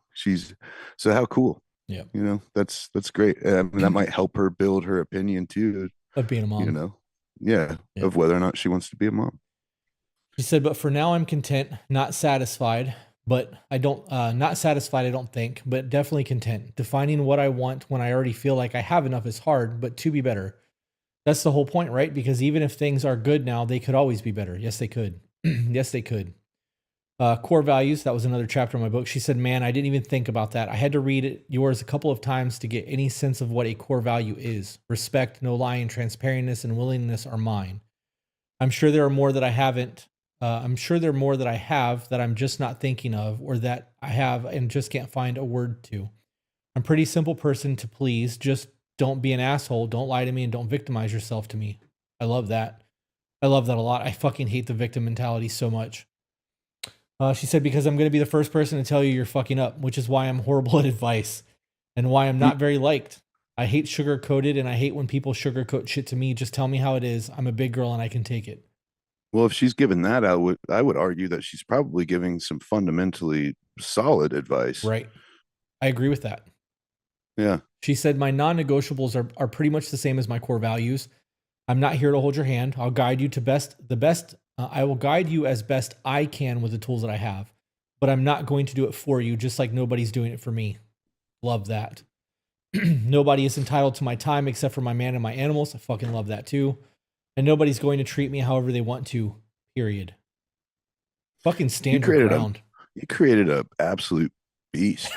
So how cool. Yeah. That's great. That might help her build her opinion too. Of being a You mom. know, yeah, Yeah. of whether or not she wants to be a mom. She said, but for now I'm content, not satisfied, but I don't, not satisfied, I don't think, but definitely content. Defining what I want when I already feel like I have enough is hard, but to be better. That's the whole point, right? Because even if things are good now, they could always be better. Yes, they could. Yes, they could. Core values, that was another chapter in my book. She said, man, I didn't even think about that. I had to read yours a couple of times to get any sense of what a core value is. Respect, no lying, transparentness, and willingness are mine. I'm sure there are more that I haven't. I'm sure there are more that I have that I'm just not thinking of, or that I have and just can't find a word to. I'm a pretty simple person to please. Just don't be an asshole. Don't lie to me and don't victimize yourself to me. I love that. I love that a lot. I fucking hate the victim mentality so much. She said, because I'm going to be the first person to tell you you're fucking up, which is why I'm horrible at advice and why I'm not very liked. I hate sugar coated and I hate when people sugarcoat shit to me. Just tell me how it is. I'm a big girl and I can take it. Well, if she's given that, I would argue that she's probably giving some fundamentally solid advice. Right. I agree with that. Yeah. She said, my non-negotiables are pretty much the same as my core values. I'm not here to hold your hand. I'll guide you to I will guide you as best I can with the tools that I have, but I'm not going to do it for you, just like nobody's doing it for me. Love that. Nobody is entitled to my time except for my man and my animals. I fucking love that too. And nobody's going to treat me however they want to, period. Fucking stand your ground. You created a absolute beast.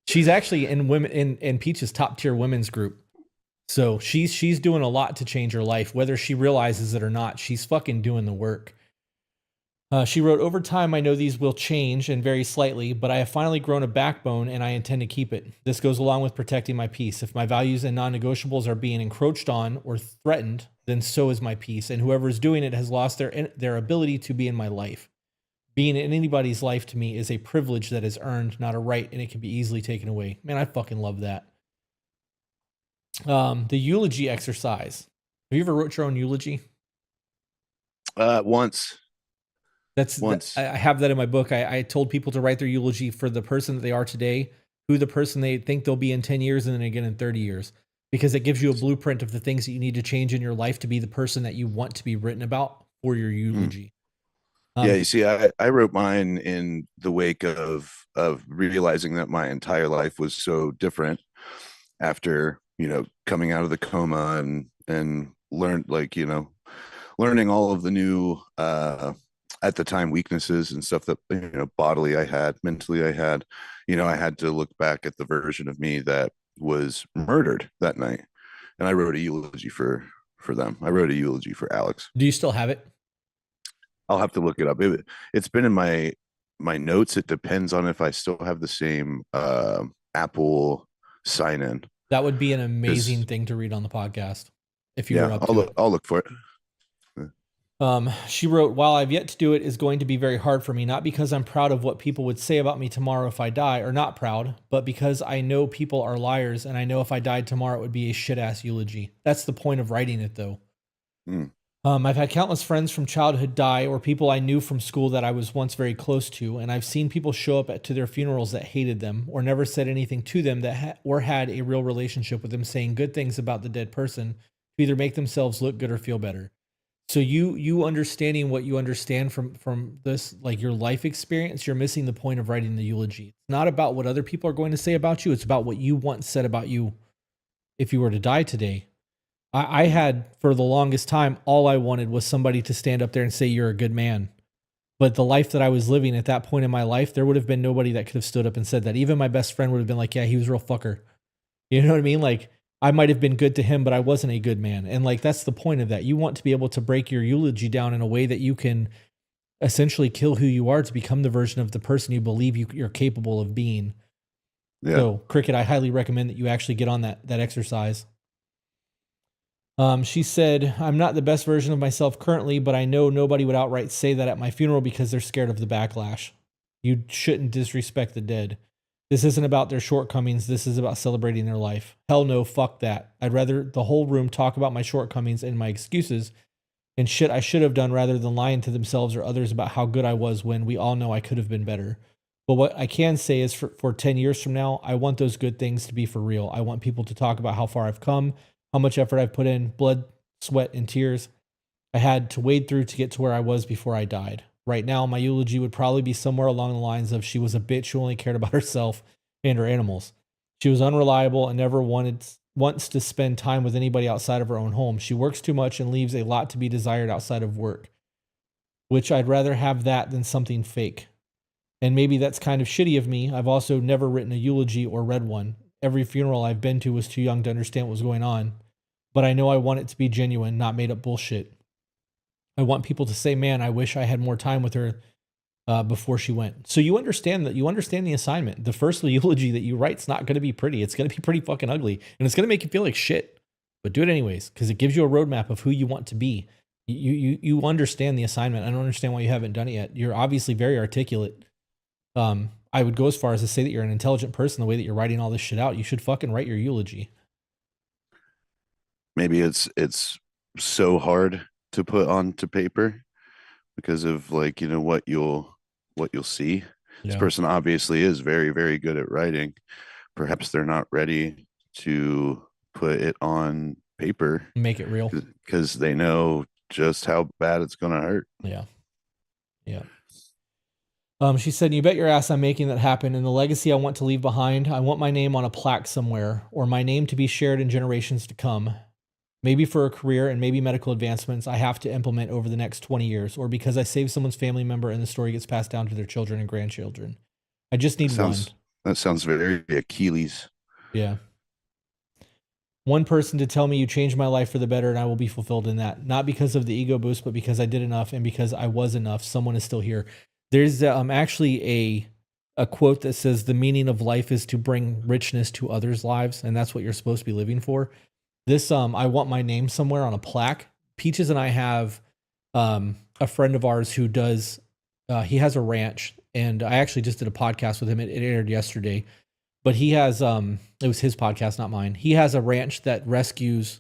She's actually in Peach's top tier women's group. So she's doing a lot to change her life, whether she realizes it or not. She's fucking doing the work. She wrote, over time, I know these will change and vary slightly, but I have finally grown a backbone and I intend to keep it. This goes along with protecting my peace. If my values and non-negotiables are being encroached on or threatened, then so is my peace. And whoever is doing it has lost their ability to be in my life. Being in anybody's life to me is a privilege that is earned, not a right, and it can be easily taken away. Man, I fucking love that. The eulogy exercise. Have you ever wrote your own eulogy? Once. I have that in my book. I told people to write their eulogy for the person that they are today, who the person they think they'll be in 10 years, and then again in 30 years, because it gives you a blueprint of the things that you need to change in your life to be the person that you want to be written about for your eulogy. Yeah, you see, I wrote mine in the wake of realizing that my entire life was so different after, coming out of the coma and learned, learning all of the new at the time weaknesses and stuff that bodily I had, mentally I had. I had to look back at the version of me that was murdered that night, and I wrote a eulogy for them. I wrote a eulogy for Alex. Do you still have it? I'll have to look it up. It's been in my notes. It depends on if I still have the same Apple sign in. That would be an amazing thing to read on the podcast if you were up to it. I'll look for it. She wrote, while I've yet to do it is going to be very hard for me, not because I'm proud of what people would say about me tomorrow if I die, or not proud, but because I know people are liars, and I know if I died tomorrow, it would be a shit-ass eulogy. That's the point of writing it, though. I've had countless friends from childhood die, or people I knew from school that I was once very close to, and I've seen people show up to their funerals that hated them, or never said anything to them or had a real relationship with them, saying good things about the dead person to either make themselves look good or feel better. So you understanding what you understand from this, like your life experience, you're missing the point of writing the eulogy. It's not about what other people are going to say about you. It's about what you once said about you if you were to die today. I had, for the longest time, all I wanted was somebody to stand up there and say, you're a good man. But the life that I was living at that point in my life, there would have been nobody that could have stood up and said that. Even my best friend would have been like, yeah, he was a real fucker. You know what I mean? Like, I might have been good to him, but I wasn't a good man. And like, that's the point of that. You want to be able to break your eulogy down in a way that you can essentially kill who you are to become the version of the person you believe you're capable of being. Yeah. So Cricket, I highly recommend that you actually get on that exercise. She said, I'm not the best version of myself currently, but I know nobody would outright say that at my funeral because they're scared of the backlash. You shouldn't disrespect the dead. This isn't about their shortcomings. This is about celebrating their life. Hell no, fuck that. I'd rather the whole room talk about my shortcomings and my excuses and shit I should have done rather than lying to themselves or others about how good I was when we all know I could have been better. But what I can say is for 10 years from now, I want those good things to be for real. I want people to talk about how far I've come, how much effort I've put in, blood, sweat, and tears I had to wade through to get to where I was before I died. Right now, my eulogy would probably be somewhere along the lines of she was a bitch who only cared about herself and her animals. She was unreliable and never wanted wants to spend time with anybody outside of her own home. She works too much and leaves a lot to be desired outside of work, which I'd rather have that than something fake. And maybe that's kind of shitty of me. I've also never written a eulogy or read one. Every funeral I've been to was too young to understand what was going on. But I know I want it to be genuine, not made up bullshit. I want people to say, man, I wish I had more time with her before she went. So you understand the assignment. The first eulogy that you write's not going to be pretty. It's going to be pretty fucking ugly. And it's going to make you feel like shit. But do it anyways, because it gives you a roadmap of who you want to be. You understand the assignment. I don't understand why you haven't done it yet. You're obviously very articulate. I would go as far as to say that you're an intelligent person the way that you're writing all this shit out. You should fucking write your eulogy. Maybe it's so hard to put onto paper because of like, what you'll see. This person obviously is very, very good at writing. Perhaps they're not ready to put it on paper. Make it real. Because they know just how bad it's going to hurt. Yeah. Yeah. She said, you bet your ass I'm making that happen. And the legacy I want to leave behind, I want my name on a plaque somewhere, or my name to be shared in generations to come. Maybe for a career and maybe medical advancements I have to implement over the next 20 years, or because I saved someone's family member and the story gets passed down to their children and grandchildren. I just need one. That sounds very Achilles. Yeah. One person to tell me you changed my life for the better and I will be fulfilled in that. Not because of the ego boost, but because I did enough and because I was enough. Someone is still here. There's actually a quote that says the meaning of life is to bring richness to others' lives, and that's what you're supposed to be living for. This I want my name somewhere on a plaque. Peaches and I have a friend of ours who does he has a ranch, and I actually just did a podcast with him. It aired yesterday, but he has it was his podcast, not mine. He has a ranch that rescues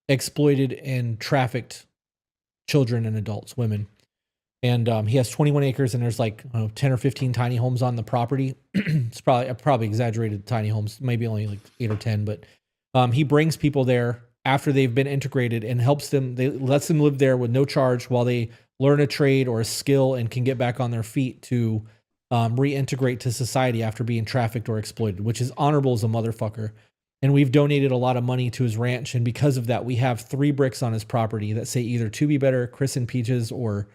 exploited and trafficked children and adults, women. And he has 21 acres, and there's like 10 or 15 tiny homes on the property. It's probably exaggerated tiny homes, maybe only like 8 or 10. But he brings people there after they've been integrated and helps them. They lets them live there with no charge while they learn a trade or a skill and can get back on their feet to reintegrate to society after being trafficked or exploited, which is honorable as a motherfucker. And we've donated a lot of money to his ranch, and because of that, we have 3 bricks on his property that say either "To Be Better," Chris and Peaches, or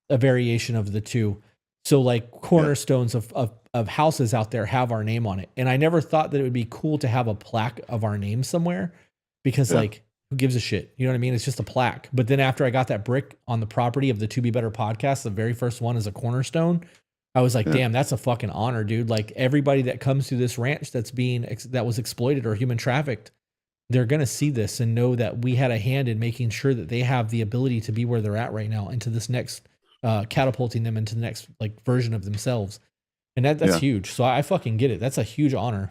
a variation of the two. So like cornerstones of houses out there have our name on it. And I never thought that it would be cool to have a plaque of our name somewhere because like, who gives a shit? You know what I mean? It's just a plaque. But then after I got that brick on the property of the To Be Better podcast, the very first one is a cornerstone. I was like, damn, that's a fucking honor, dude. Like everybody that comes to this ranch that was exploited or human trafficked, they're going to see this and know that we had a hand in making sure that they have the ability to be where they're at right now into this next catapulting them into the next like version of themselves. And that's huge. So I fucking get it. That's a huge honor.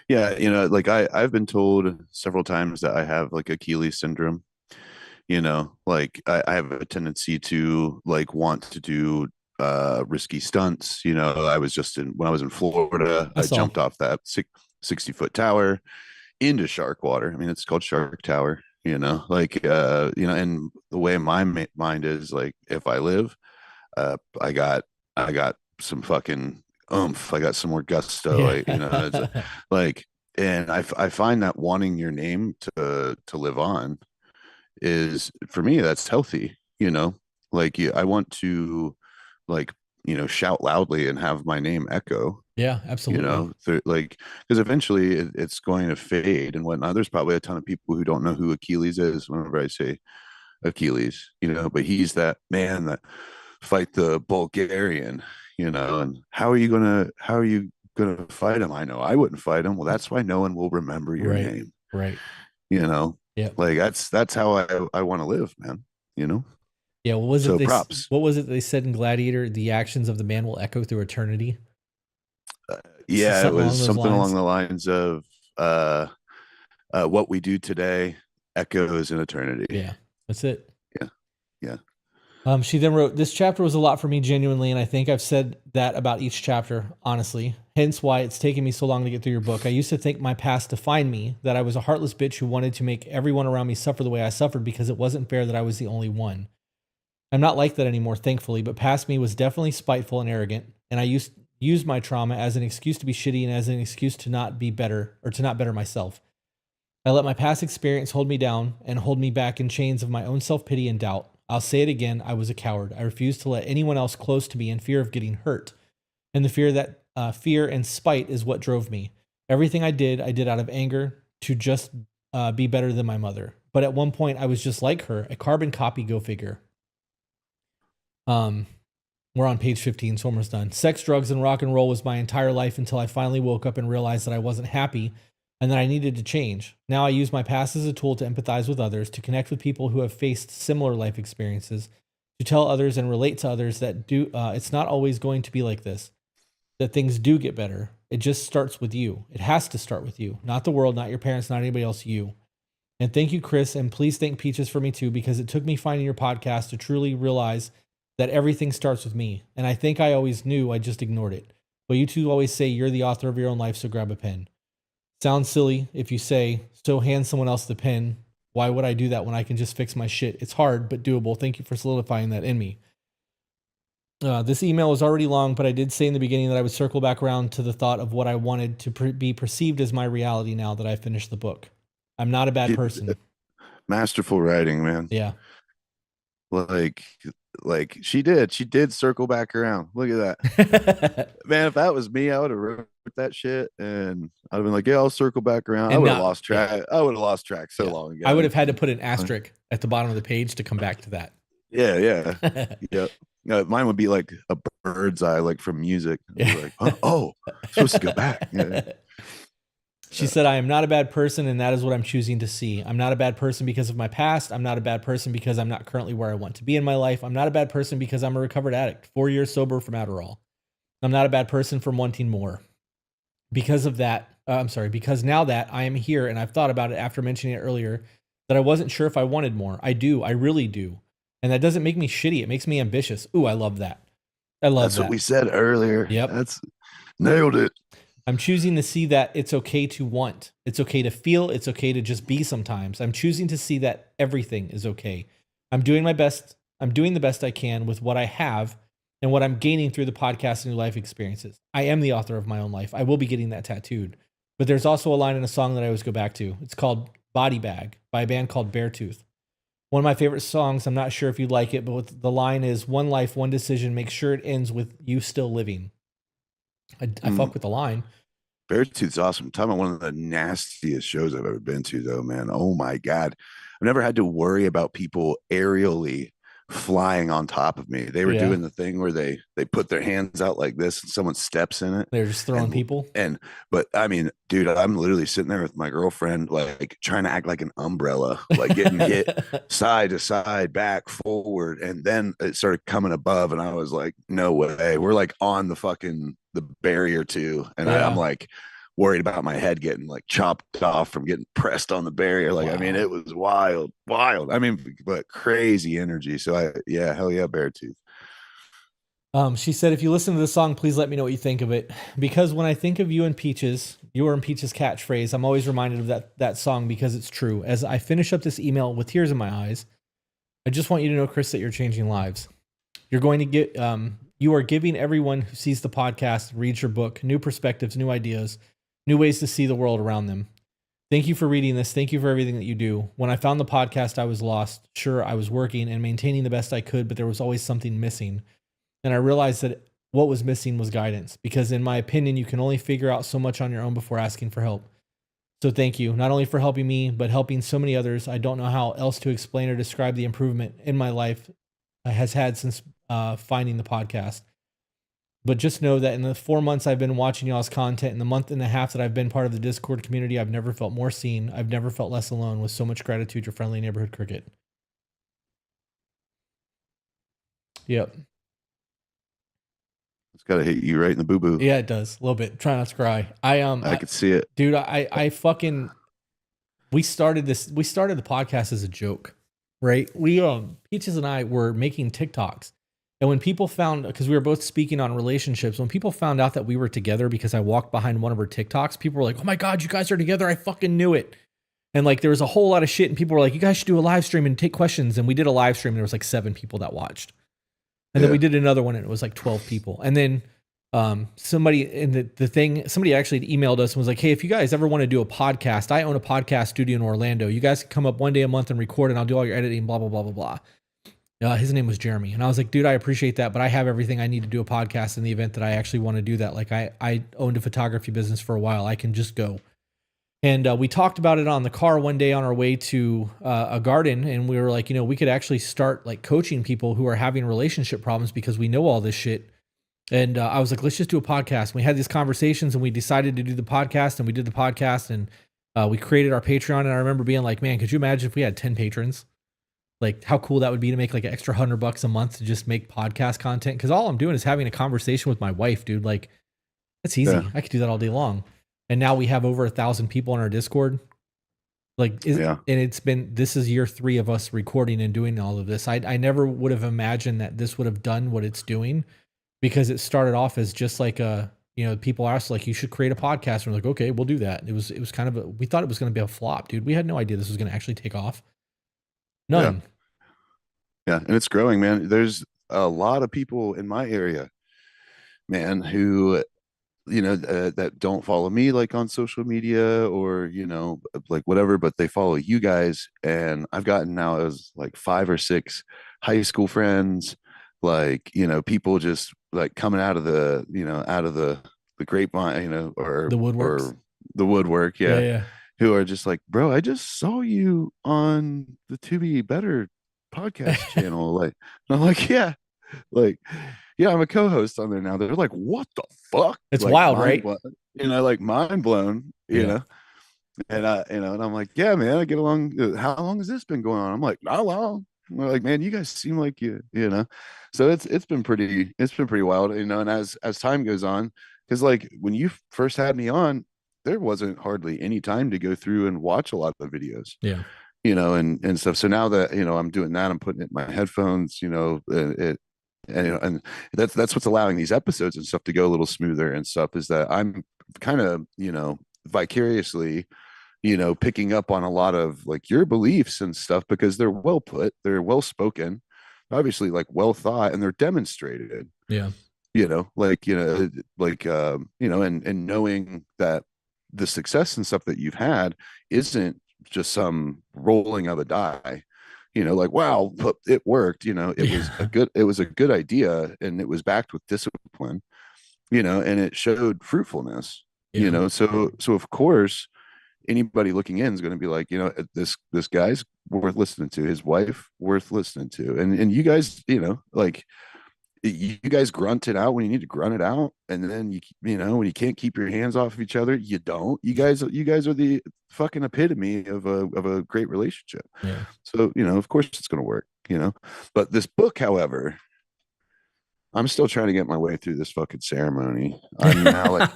Yeah. Like I've been told several times that I have like Achilles syndrome, like I have a tendency to like want to do risky stunts. I was when I was in Florida, I jumped off that 60-foot tower into shark water. I mean, it's called Shark Tower. And the way my mind is like, if I live, I got some fucking oomph. I got some more gusto. It's like, and I find that wanting your name to live on is, for me, that's healthy. Like I want to like, shout loudly and have my name echo. Yeah, absolutely. Like, because eventually it's going to fade and whatnot. There's probably a ton of people who don't know who Achilles is whenever I say Achilles, but he's that man that fight the Bulgarian, and how are you gonna fight him? I know I wouldn't fight him. Well, that's why no one will remember your name. Right. Yeah. Like that's how I want to live, man. Yeah. What was it? Props. What was it they said in Gladiator? The actions of the man will echo through eternity. It was something along the lines of what we do today echoes in eternity. Yeah, that's it. Yeah. She then wrote, this chapter was a lot for me genuinely, and I think I've said that about each chapter, honestly. Hence why it's taken me so long to get through your book. I used to think my past defined me, that I was a heartless bitch who wanted to make everyone around me suffer the way I suffered because it wasn't fair that I was the only one. I'm not like that anymore, thankfully, but past me was definitely spiteful and arrogant, and I used use my trauma as an excuse to be shitty and as an excuse to not be better or to not better myself. I let my past experience hold me down and hold me back in chains of my own self-pity and doubt. I'll say it again, I was a coward. I refused to let anyone else close to me in fear of getting hurt. And the fear that fear and spite is what drove me. Everything I did out of anger to just be better than my mother. But at one point, I was just like her, a carbon copy, go figure. We're on page 15, so almost done. Sex, drugs, and rock and roll was my entire life until I finally woke up and realized that I wasn't happy and that I needed to change. Now I use my past as a tool to empathize with others, to connect with people who have faced similar life experiences, to tell others and relate to others that it's not always going to be like this, that things do get better. It just starts with you. It has to start with you, not the world, not your parents, not anybody else, you. And thank you, Chris, and please thank Peaches for me too, because it took me finding your podcast to truly realize that everything starts with me. And I think I always knew, I just ignored it. But you two always say you're the author of your own life, so grab a pen. Sounds silly if you say, so hand someone else the pen. Why would I do that when I can just fix my shit? It's hard, but doable. Thank you for solidifying that in me. This email is already long, but I did say in the beginning that I would circle back around to the thought of what I wanted to be perceived as my reality now that I finished the book. I'm not a bad person. Masterful writing, man. Yeah. Like she did circle back around. Look at that. Man, if that was me, I would have wrote that shit and I'd have been like, yeah, I'll circle back around. I would have lost track. Yeah. I would have lost track so long ago. I would have had to put an asterisk at the bottom of the page to come back to that. Yeah. Yep. No, mine would be like a bird's eye, like from music. Like, oh, supposed to go back. Yeah. She said, I am not a bad person, and that is what I'm choosing to see. I'm not a bad person because of my past. I'm not a bad person because I'm not currently where I want to be in my life. I'm not a bad person because I'm a recovered addict, 4 years sober from Adderall. I'm not a bad person from wanting more. Because now that I am here and I've thought about it after mentioning it earlier, that I wasn't sure if I wanted more. I do. I really do. And that doesn't make me shitty. It makes me ambitious. Ooh, I love that. That's what we said earlier. Yep. That's nailed it. I'm choosing to see that it's okay to want. It's okay to feel. It's okay to just be sometimes. I'm choosing to see that everything is okay. I'm doing my best. I'm doing the best I can with what I have and what I'm gaining through the podcast and new life experiences. I am the author of my own life. I will be getting that tattooed. But there's also a line in a song that I always go back to. It's called Body Bag by a band called Beartooth. One of my favorite songs. I'm not sure if you like it, but the line is, one life, one decision. Make sure it ends with you still living. I fuck with the line. Beartooth's awesome. Talking about one of the nastiest shows I've ever been to, though, man. Oh my God. I've never had to worry about people aerially flying on top of me. They were doing the thing where they put their hands out like this and someone steps in it. They're just throwing people. But I mean, dude, I'm literally sitting there with my girlfriend, like trying to act like an umbrella, like getting hit side to side, back, forward. And then it started coming above and I was like, no way. We're like on the barrier too. And I'm like worried about my head getting like chopped off from getting pressed on the barrier. Like, wow. I mean, it was wild. I mean, but crazy energy. So hell yeah, Beartooth. She said, if you listen to the song, please let me know what you think of it. Because when I think of you and Peaches, your and Peaches catchphrase, I'm always reminded of that song because it's true. As I finish up this email with tears in my eyes, I just want you to know, Chris, that you're changing lives. You're going to get, you are giving everyone who sees the podcast, reads your book, new perspectives, new ideas, new ways to see the world around them. Thank you for reading this. Thank you for everything that you do. When I found the podcast, I was lost. Sure, I was working and maintaining the best I could, but there was always something missing. And I realized that what was missing was guidance, because in my opinion, you can only figure out so much on your own before asking for help. So thank you, not only for helping me, but helping so many others. I don't know how else to explain or describe the improvement in my life has had since finding the podcast. But just know that in the 4 months I've been watching y'all's content, in the month and a half that I've been part of the Discord community, I've never felt more seen. I've never felt less alone. With so much gratitude, your friendly neighborhood cricket. Yep. It's got to hit you right in the boo-boo. Yeah, it does. A little bit. Try not to cry. I could see it. Dude, I fucking, we started the podcast as a joke, right? Peaches and I were making TikToks. And when people because we were both speaking on relationships, when people found out that we were together because I walked behind one of her TikToks, people were like, oh my God, you guys are together. I fucking knew it. And like, there was a whole lot of shit and people were like, you guys should do a live stream and take questions. And we did a live stream and there was like 7 people that watched. And then we did another one and it was like 12 people. And then Somebody in the thing, somebody actually emailed us and was like, hey, if you guys ever want to do a podcast, I own a podcast studio in Orlando. You guys can come up one day a month and record, and I'll do all your editing, blah, blah, blah, blah, blah. His name was Jeremy. And I was like, dude, I appreciate that, but I have everything I need to do a podcast in the event that I actually want to do that. Like I owned a photography business for a while. I can just go. And we talked about it on the car one day on our way to a garden. And we were like, we could actually start like coaching people who are having relationship problems because we know all this shit. And I was like, let's just do a podcast. We had these conversations and we decided to do the podcast, and we did the podcast, and we created our Patreon. And I remember being like, man, could you imagine if we had 10 patrons? Like how cool that would be to make like an extra $100 a month to just make podcast content. Cause all I'm doing is having a conversation with my wife, dude. Like that's easy. Yeah. I could do that all day long. And now we have over 1,000 people on our Discord. Like, and this is year 3 of us recording and doing all of this. I never would have imagined that this would have done what it's doing, because it started off as just like people asked like, you should create a podcast. And we're like, okay, we'll do that. It was kind of we thought it was going to be a flop, dude. We had no idea this was going to actually take off. None. Yeah. And it's growing, man. There's a lot of people in my area, man, who, that don't follow me like on social media or, like whatever, but they follow you guys. And I've gotten now as like 5 or 6 high school friends, like, people just like coming out of the, out of the grapevine, or the woodworks. Or the woodwork. Yeah. Who are just like, bro, I just saw you on the To Be Better podcast channel. Like, and I'm like, yeah, I'm a co-host on there now. They're like, what the fuck? It's like, wild, right? Like mind blown, you know? And and I'm like, yeah, man, I get along. How long has this been going on? I'm like, not long. We're like, man, you guys seem like so it's been pretty wild, and as time goes on, because like when you first had me on, there wasn't hardly any time to go through and watch a lot of the videos. Yeah. And stuff. So now that, I'm doing that, I'm putting it in my headphones, and that's what's allowing these episodes and stuff to go a little smoother and stuff, is that I'm kind of, vicariously, picking up on a lot of like your beliefs and stuff, because they're well put, they're well spoken, obviously like well thought, and they're demonstrated. Yeah. And knowing that the success and stuff that you've had isn't just some rolling of a die, like, wow, it worked, it was a good idea, and it was backed with discipline, and it showed fruitfulness. So of course anybody looking in is going to be like, this guy's worth listening to, his wife worth listening to, and you guys, like, you guys grunt it out when you need to grunt it out, and then when you can't keep your hands off of each other, you don't. You guys are the fucking epitome of a great relationship. Yeah. So of course it's going to work. But this book, however, I'm still trying to get my way through this fucking ceremony. I'm now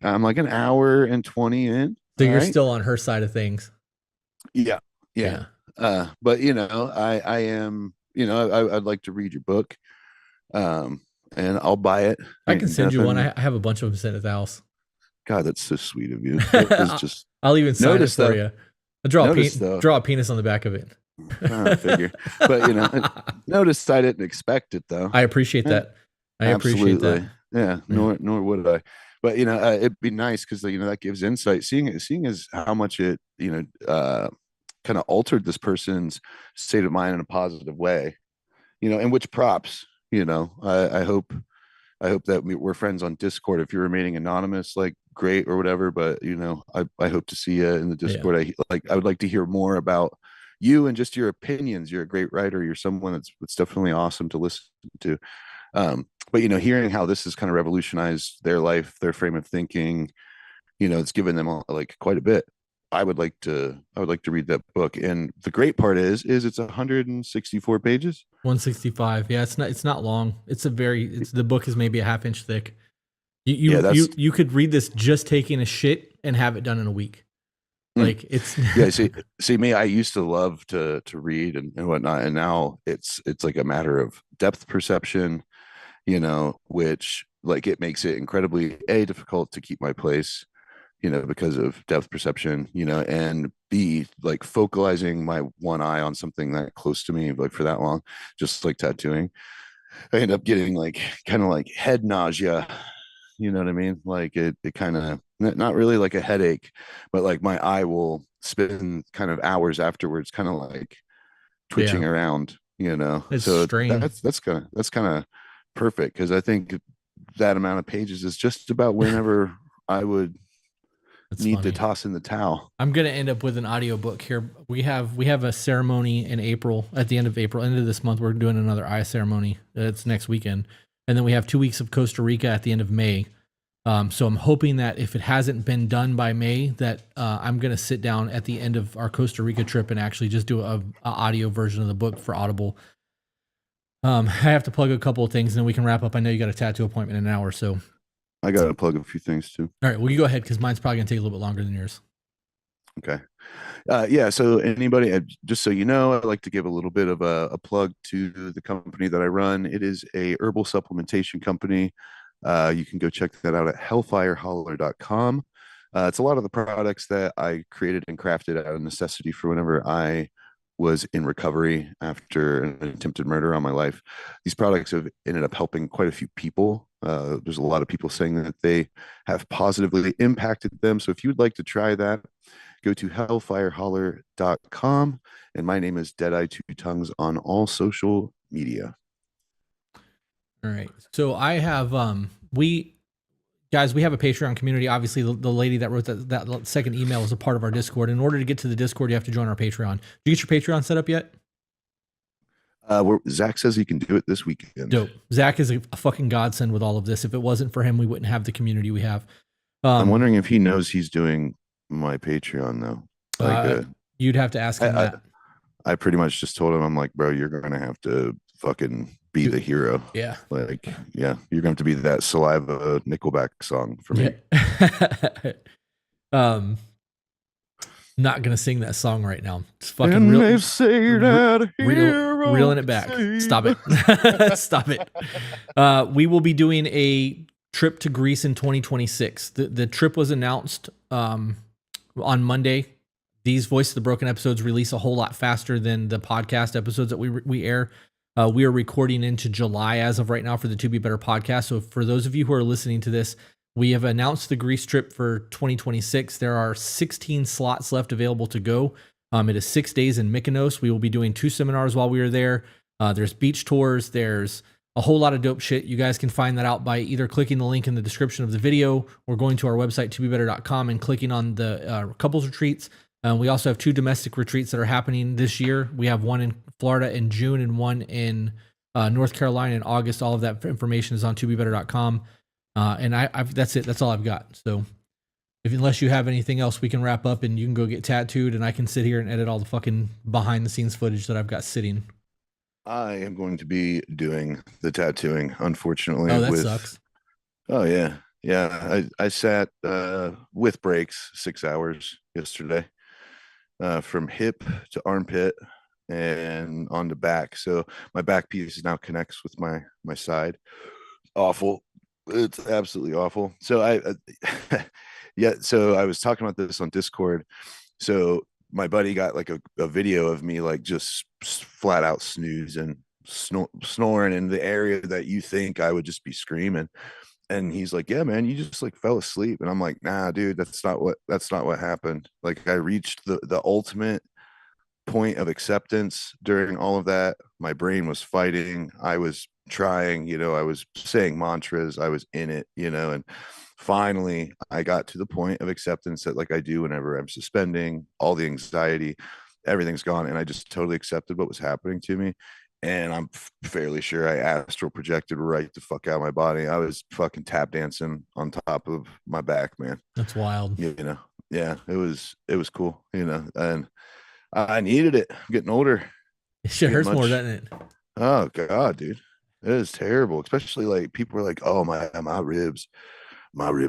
I'm like an hour and 20 in. So you're still on her side of things. Yeah. But I am. I'd like to read your book. And I'll buy it. I can send you one. I have a bunch of them sent at the house. God, that's so sweet of you. Just I'll even sign it for you. I'll draw a penis on the back of it. I figure. But notice I didn't expect it though. I appreciate that. Appreciate that. Yeah. Nor would I. But it'd be nice because that gives insight. Seeing as how much it kind of altered this person's state of mind in a positive way. And which props. I hope that we're friends on Discord. If you're remaining anonymous, like, great or whatever, but I hope to see you in the Discord. Yeah. I would like to hear more about you and just your opinions. You're a great writer. You're someone that's definitely awesome to listen to. But hearing how this has kind of revolutionized their life, their frame of thinking, it's given them like quite a bit. I would like to read that book. And the great part is it's 164 pages. 165. Yeah, it's not long. The book is maybe a half inch thick. You could read this just taking a shit and have it done in a week. Like it's see me, I used to love to read and whatnot, and now it's like a matter of depth perception, which like it makes it incredibly difficult to keep my place, because of depth perception, and B, like focalizing my one eye on something that close to me, like for that long, just like tattooing. I end up getting like kind of like head nausea. You know what I mean? Like it kind of not really like a headache, but like my eye will spend kind of hours afterwards, kind of like Yeah, twitching around, you know. it's So strain. that's kind of perfect because I think that amount of pages is just about whenever I would It's need to funny. toss in the towel. I'm gonna end up with an audiobook here. We have a ceremony in April, at the end of April, end of this month. We're doing another eye ceremony. It's next weekend, and then we have 2 weeks of Costa Rica at the end of May. So I'm hoping that if it hasn't been done by May, that I'm gonna sit down at the end of our Costa Rica trip and actually just do a audio version of the book for Audible. I have to plug a couple of things, and then we can wrap up. I know you got a tattoo appointment in an hour, so I got to plug a few things too. all right. Well, you go ahead because mine's probably gonna take a little bit longer than yours. Okay. Yeah. So anybody, just so you know, I'd like to give a little bit of a plug to the company that I run. It is a herbal supplementation company. You can go check that out at hellfireholler.com. It's a lot of the products that I created and crafted out of necessity for whenever I was in recovery after an attempted murder on my life. These products have ended up helping quite a few people. There's a lot of people saying that they have positively impacted them. So if you'd like to try that, go to hellfireholler.com. And my name is Deadeye Two Tongues on all social media. All right. So I have we guys, we have a Patreon community. Obviously, the lady that wrote that second email is a part of our Discord. In order to get to the Discord, you have to join our Patreon. Did you get your Patreon set up yet? Zach says he can do it this weekend. Dope. Zach is a fucking godsend with all of this. If it wasn't for him, we wouldn't have the community we have. I'm wondering if he knows he's doing my Patreon though. Like, you'd have to ask him that. I pretty much just told him, I'm like, bro, you're gonna have to fucking be the hero. Yeah. Like, yeah, you're gonna have to be that Saliva Nickelback song for me. Yeah. Not gonna sing that song right now. It's fucking and real. They say that Reeling it back. Stop it. Stop it. We will be doing a trip to Greece in 2026. The trip was announced on Monday. These Voice of the Broken episodes release a whole lot faster than the podcast episodes that we air. We are recording into July as of right now for the To Be Better podcast. So for those of you who are listening to this, we have announced the Greece trip for 2026. There are 16 slots left available to go. It is 6 days in Mykonos. We will be doing 2 seminars while we are there. There's beach tours. There's a whole lot of dope shit. You guys can find that out by either clicking the link in the description of the video or going to our website, tobebetter.com, and clicking on the couples retreats. We also have 2 domestic retreats that are happening this year. We have one in Florida in June and one in North Carolina in August. All of that information is on tobebetter.com. And that's it. That's all I've got. So unless you have anything else, we can wrap up and you can go get tattooed and I can sit here and edit all the fucking behind the scenes footage that I've got sitting. I am going to be doing the tattooing, unfortunately. Oh, that sucks. Oh yeah. Yeah. I sat with breaks 6 hours yesterday, from hip to armpit and on the back. So my back piece now connects with my side. Awful. It's absolutely awful. So yeah, so I was talking about this on Discord. So my buddy got like a video of me like just flat out snoozing, snoring in the area that you think I would just be screaming. And he's like, yeah, man, you just like fell asleep. And I'm like, nah, dude, that's not what happened. Like I reached the ultimate point of acceptance during all of that. My brain was fighting. I was trying, I was saying mantras. I was in it, and finally I got to the point of acceptance that like I do whenever I'm suspending all the anxiety, everything's gone. And I just totally accepted what was happening to me. And I'm fairly sure I astral projected right the fuck out of my body. I was fucking tap dancing on top of my back, man. That's wild. Yeah, it was cool, and I needed it. I'm getting older. It shit hurts more, doesn't it? Oh God, dude. It is terrible. Especially like people are like, oh my ribs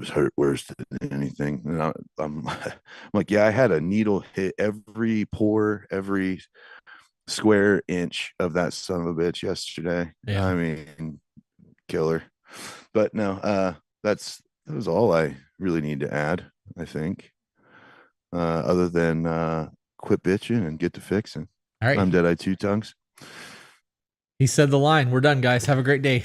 hurt worse than anything. And I'm like, yeah, I had a needle hit every pore, every square inch of that son of a bitch yesterday. Yeah. I mean, killer. But no, that was all I really need to add, I think. Other than quit bitching and get to fixing. All right. I'm Deadeye Two Tongues. He said the line. We're done, guys. Have a great day.